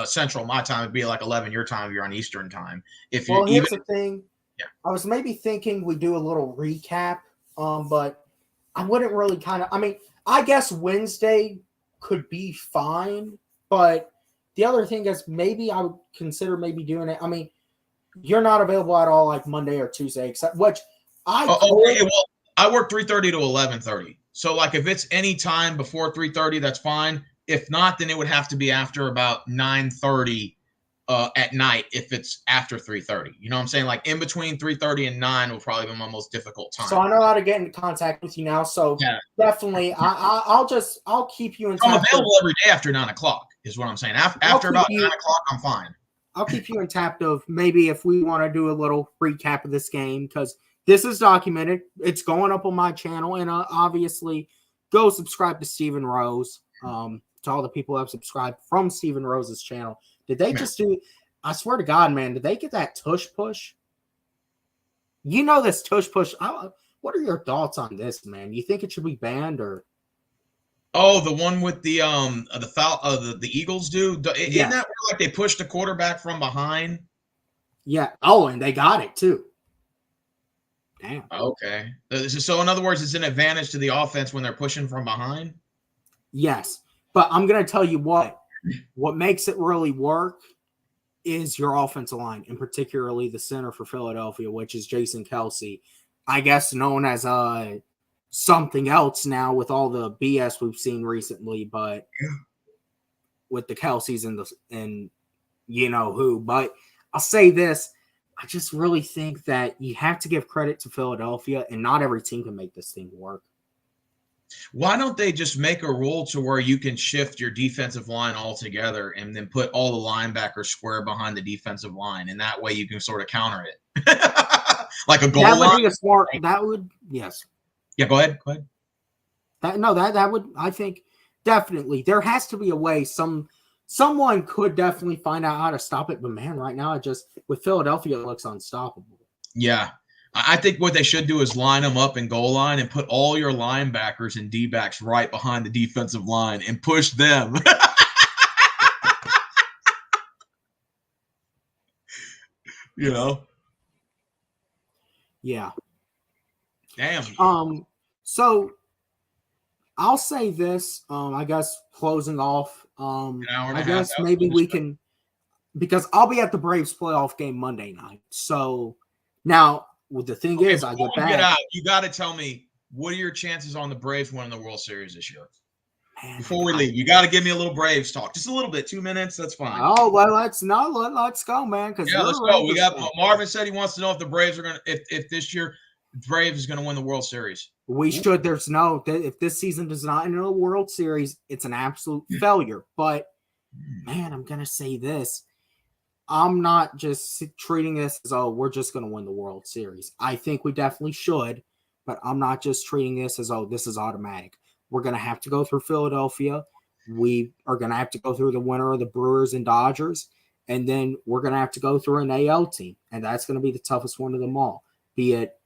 Central. My time would be like 11 your time if you're on Eastern time. Here's the thing. Yeah. I was maybe thinking we do a little recap, but I wouldn't really I guess Wednesday could be fine, but the other thing is maybe I would consider maybe doing it. I mean, you're not available at all like Monday or Tuesday, except I work 3:30 to 11:30. So like if it's any time before 3:30, that's fine. If not, then it would have to be after about 9:30 at night if it's after 3:30. You know what I'm saying? Like in between 3:30 and 9 will probably be my most difficult time. So I know how to get into contact with you now. So definitely I'll keep you in touch. I'm available every day after 9 o'clock is what I'm saying. After about 9 o'clock, I'm fine. I'll keep you in tap of maybe if we want to do a little recap of this game because this is documented. It's going up on my channel, and obviously go subscribe to Steven Rose. To all the people who have subscribed from Steven Rose's channel. Did they just do – I swear to God, man, did they get that tush push? This tush push. What are your thoughts on this, man? You think it should be banned or – Oh, the one with the Eagles do? Isn't that where like they pushed the quarterback from behind? Yeah. Oh, and they got it too. Damn. Okay. So in other words, it's an advantage to the offense when they're pushing from behind? Yes. But I'm going to tell you what makes it really work is your offensive line, and particularly the center for Philadelphia, which is Jason Kelce, I guess known as something else now with all the BS we've seen recently, but with the Kelce's and who. But I'll say this, I just really think that you have to give credit to Philadelphia, and not every team can make this thing work. Why don't they just make a rule to where you can shift your defensive line altogether and then put all the linebackers square behind the defensive line, and that way you can sort of counter it, like a goal line? That would be a smart. That would yes. Yeah, go ahead. That would, I think, definitely. There has to be a way. Someone could definitely find out how to stop it. But, man, right now, with Philadelphia, it looks unstoppable. Yeah. I think what they should do is line them up in goal line and put all your linebackers and D-backs right behind the defensive line and push them. Yeah. Damn. So I'll say this, I guess closing off, I guess maybe we can, because I'll be at the Braves playoff game Monday night. So now the thing is, I get back. You got to tell me, what are your chances on the Braves winning the World Series this year? Man, before we leave, you got to give me a little Braves talk, just a little bit, 2 minutes. That's fine. Oh, well, let's go, man. Let's go. We got Marvin said he wants to know if the Braves are if this year Braves is going to win the World Series. We should. If this season does not enter the World Series, it's an absolute failure. But man, I'm going to say this. I'm not just treating this as, we're just going to win the World Series. I think we definitely should, but I'm not just treating this as, this is automatic. We're going to have to go through Philadelphia. We are going to have to go through the winner of the Brewers and Dodgers, and then we're going to have to go through an AL team, and that's going to be the toughest one of them all, be it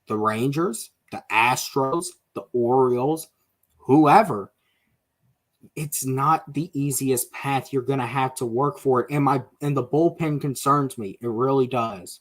the Rangers, the Astros, the Orioles, whoever. It's not the easiest path. You're going to have to work for it. And the bullpen concerns me. It really does.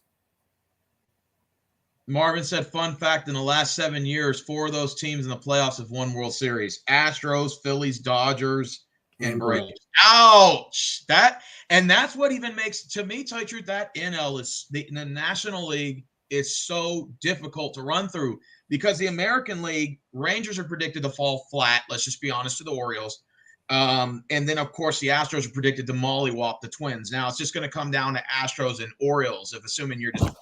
Marvin said, fun fact, in the last 7 years, 4 of those teams in the playoffs have won World Series. Astros, Phillies, Dodgers, and Braves. Ouch! That's what even makes, to me, tell you the truth, that NL is the National League is so difficult to run through because the American League, Rangers are predicted to fall flat. Let's just be honest, to the Orioles. And then, of course, the Astros are predicted to mollywop the Twins. Now, it's just going to come down to Astros and Orioles, assuming you're just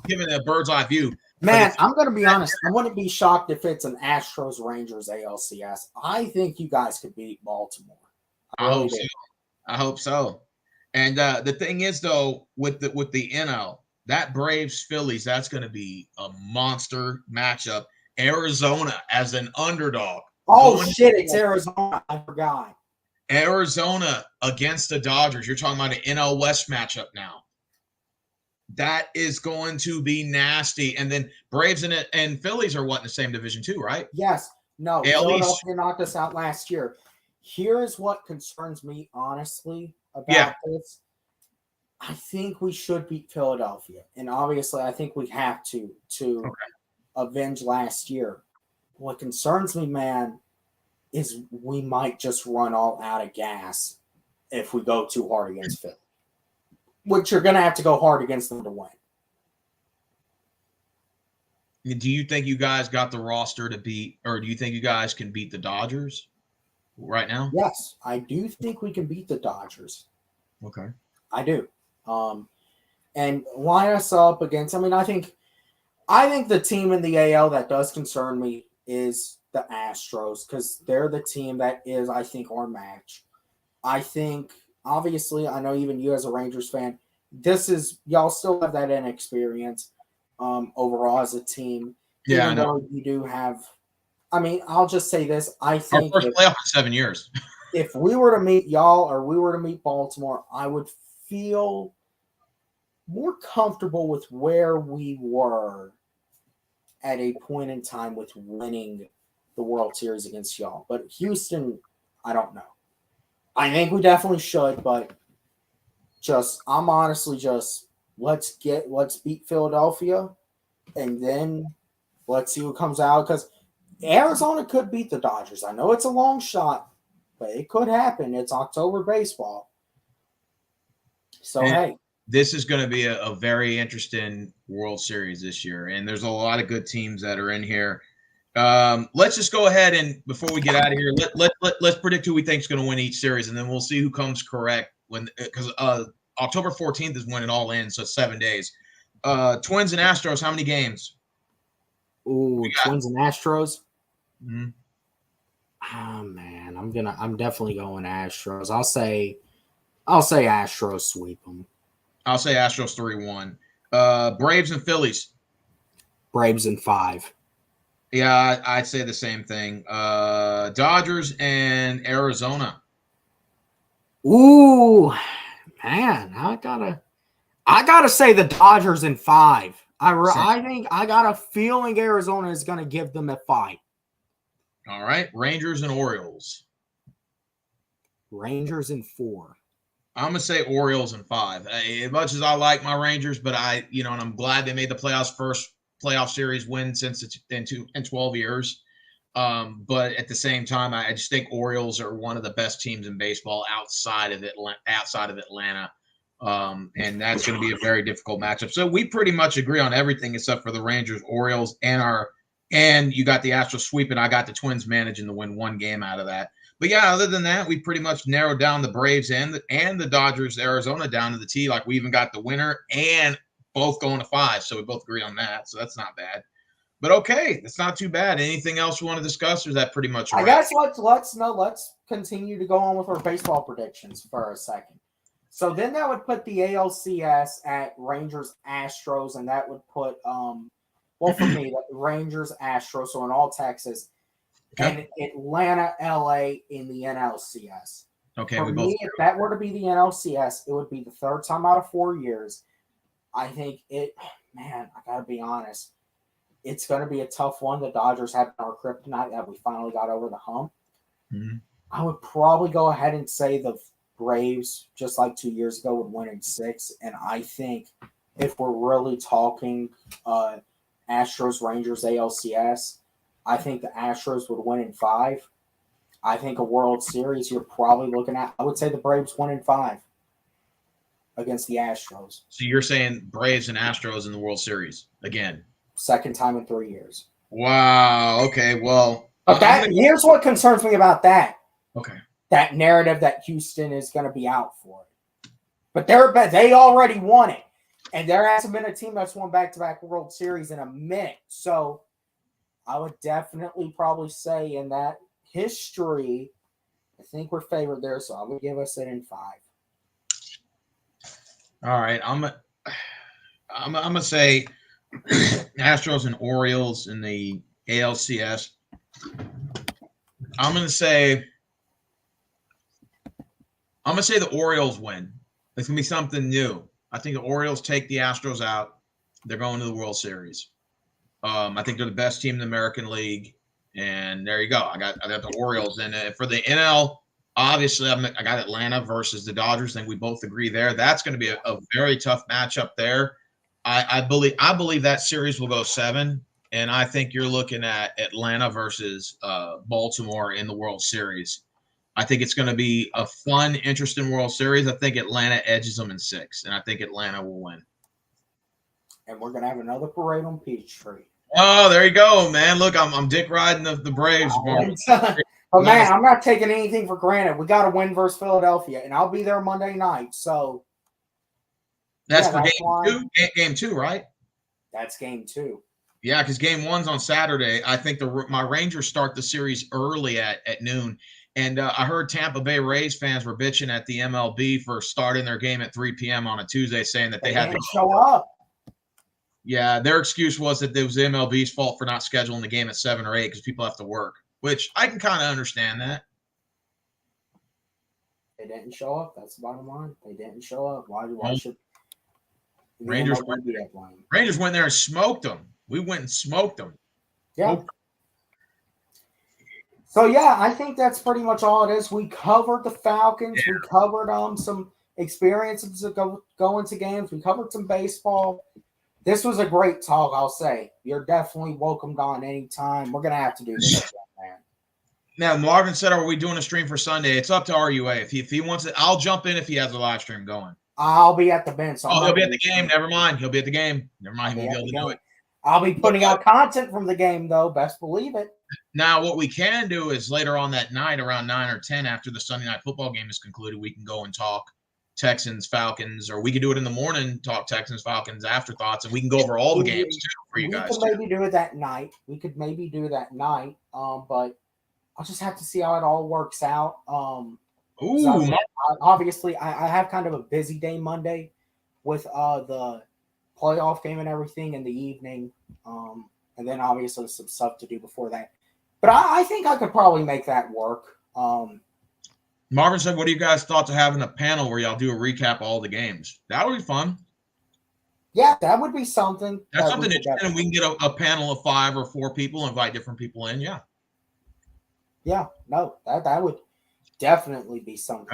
giving a bird's eye view. Man, I'm going to be honest. I wouldn't be shocked if it's an Astros-Rangers ALCS. I think you guys could beat Baltimore. I hope so. And the thing is, though, with the NL, that Braves Phillies, that's going to be a monster matchup. Arizona as an underdog. Oh, shit, it's Arizona. I forgot. Arizona against the Dodgers. You're talking about an NL West matchup now. That is going to be nasty. And then Braves and Phillies are what in the same division too, right? Yes. No, AL East. Philadelphia knocked us out last year. Here's what concerns me, honestly, about this. I think we should beat Philadelphia. And obviously, I think we have to avenge last year. What concerns me, man, is we might just run all out of gas if we go too hard against Philly. Which you're going to have to go hard against them to win. Do you think you guys got the roster to beat, or do you think you guys can beat the Dodgers right now? Yes, I do think we can beat the Dodgers. Okay. I do. And line us up against, I think the team in the AL that does concern me is the Astros, because they're the team that is, I think, our match. I think, obviously, I know even you as a Rangers fan, y'all still have that inexperience overall as a team. Yeah, even though you do have, I'll just say this. I think our first playoff in 7 years. If we were to meet y'all or we were to meet Baltimore, I would feel more comfortable with where we were at a point in time with winning the World Series against y'all. But Houston, I don't know. I think we definitely should, but I'm honestly let's beat Philadelphia, and then let's see what comes out, because Arizona could beat the Dodgers. I know it's a long shot, but it could happen. It's October baseball. So, hey. This is going to be a very interesting World Series this year, and there's a lot of good teams that are in here. Let's just go ahead and before we get out of here, let's predict who we think is going to win each series, and then we'll see who comes correct because October 14th is when it all ends, so 7 days. Twins and Astros, how many games? Ooh, Twins and Astros. Mm-hmm. Oh man, I'm definitely going Astros. I'll say Astros sweep them. I'll say Astros 3-1. Braves and Phillies. Braves in 5. Yeah, I'd say the same thing. Dodgers and Arizona. Ooh, man, I gotta say the Dodgers in 5. I think I got a feeling Arizona is gonna give them a fight. All right, Rangers and Orioles. Rangers in 4. I'm gonna say Orioles in 5. As much as I like my Rangers, but and I'm glad they made the playoffs, first playoff series win since in 12 years. But at the same time, I just think Orioles are one of the best teams in baseball outside of Atlanta. And that's going to be a very difficult matchup. So we pretty much agree on everything except for the Rangers, Orioles, and you got the Astros sweeping. I got the Twins managing to win 1 game out of that. But yeah, other than that, we pretty much narrowed down the Braves and the Dodgers, Arizona down to the T. Like we even got the winner and both going to 5. So we both agree on that. So that's not bad. But okay, that's not too bad. Anything else you want to discuss, or is that pretty much I guess let's continue to go on with our baseball predictions for a second. So then that would put the ALCS at Rangers Astros, and that would put for me, Rangers Astros, so in all Texas, and Atlanta LA in the NLCS. Okay, for me, if that were to be the NLCS, it would be the 3rd time out of 4 years. I think I gotta be honest. It's going to be a tough one. The Dodgers have our kryptonite that we finally got over the hump. Mm-hmm. I would probably go ahead and say the Braves, just like 2 years ago, would win in 6. And I think if we're really talking Astros, Rangers, ALCS, I think the Astros would win in 5. I think a World Series you're probably looking at, I would say the Braves win in 5 against the Astros. So you're saying Braves and Astros in the World Series again? 2nd time in 3 years. Wow. Okay. Well, here's what concerns me about that. Okay. That narrative that Houston is going to be out for it, but they already won it, and there hasn't been a team that's won back-to-back World Series in a minute. So I would definitely probably say in that history, I think we're favored there. So I would give us it in 5. All right. I'm gonna say Astros and Orioles in the ALCS. I'm gonna say the Orioles win. It's gonna be something new. I think the Orioles take the Astros out. They're going to the World Series. I think they're the best team in the American League, and there you go. I got the Orioles, and for the NL, obviously I got Atlanta versus the Dodgers. I think we both agree there. That's going to be a very tough matchup there. I believe that series will go 7, and I think you're looking at Atlanta versus Baltimore in the World Series. I think it's going to be a fun, interesting World Series. I think Atlanta edges them in 6, and I think Atlanta will win. And we're going to have another parade on Peachtree. Oh, there you go, man. Look, I'm dick riding the Braves. But, man, I'm not taking anything for granted. We got to win versus Philadelphia, and I'll be there Monday night. So that's for game 2? Game 2, right? That's game 2. Yeah, because game 1's on Saturday. I think my Rangers start the series early at noon. And I heard Tampa Bay Rays fans were bitching at the MLB for starting their game at 3 p.m. on a Tuesday, saying that they had to show up. Yeah, their excuse was that it was the MLB's fault for not scheduling the game at 7 or 8 because people have to work, which I can kind of understand that. They didn't show up. That's the bottom line. They didn't show up. Why should Rangers went there and smoked them? We went and smoked them. Yeah. So, yeah, I think that's pretty much all it is. We covered the Falcons. Yeah. We covered some experiences of going to games. We covered some baseball. This was a great talk, I'll say. You're definitely welcomed on anytime. We're going to have to do this again, man. Now, Marvin said, are we doing a stream for Sunday? It's up to RUA. If he wants it, I'll jump in if he has a live stream going. I'll be at the bench. So he'll be at the game. Never mind. He'll be at the game. Never mind. He won't be able to do it. I'll be putting out content from the game, though. Best believe it. Now, what we can do is later on that night, around 9 or 10, after the Sunday night football game is concluded, we can go and talk Texans, Falcons, or we can do it in the morning, talk Texans, Falcons, afterthoughts, and we can go over all the games, too, for you guys. We could maybe do it that night. But I'll just have to see how it all works out. Obviously, I have kind of a busy day Monday with the playoff game and everything in the evening. And then obviously some stuff to do before that. But I think I could probably make that work. Marvin said, what do you guys thought to having a panel where y'all do a recap of all the games? That would be fun. Yeah, that would be something. That's something interesting. We can get a panel of 5 or 4 people, invite different people in. Yeah. Yeah, no, that would definitely be something.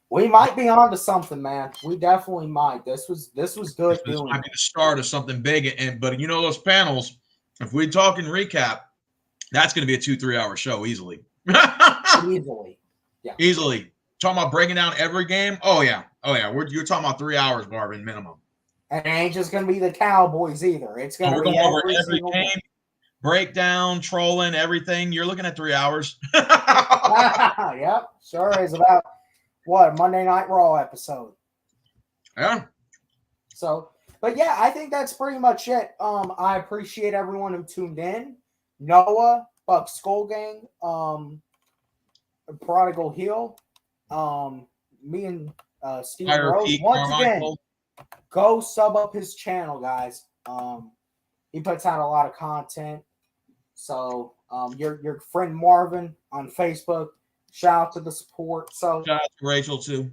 We might be on to something, man. We definitely might. This was good. This might be the start of something big. But you know those panels, if we're talking recap, that's going to be a 2-3 hour show easily. Easily. Yeah. Easily. Talking about breaking down every game? Oh, yeah. You're talking about 3 hours, Marvin, minimum. And it ain't just going to be the Cowboys either. It's going to be every game. Breakdown, trolling, everything. You're looking at 3 hours. Yep. Sure is about a Monday Night Raw episode. Yeah. So, but yeah, I think that's pretty much it. I appreciate everyone who tuned in. Noah, Buck Skull Gang, Prodigal Hill, me and Steve Rose. Once again, go sub up his channel, guys. He puts out a lot of content. So your friend Marvin on Facebook, shout out to the support. So shout out to Rachel too.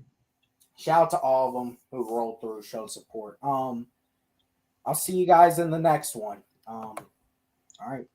Shout out to all of them who rolled through, show support. I'll see you guys in the next one. All right.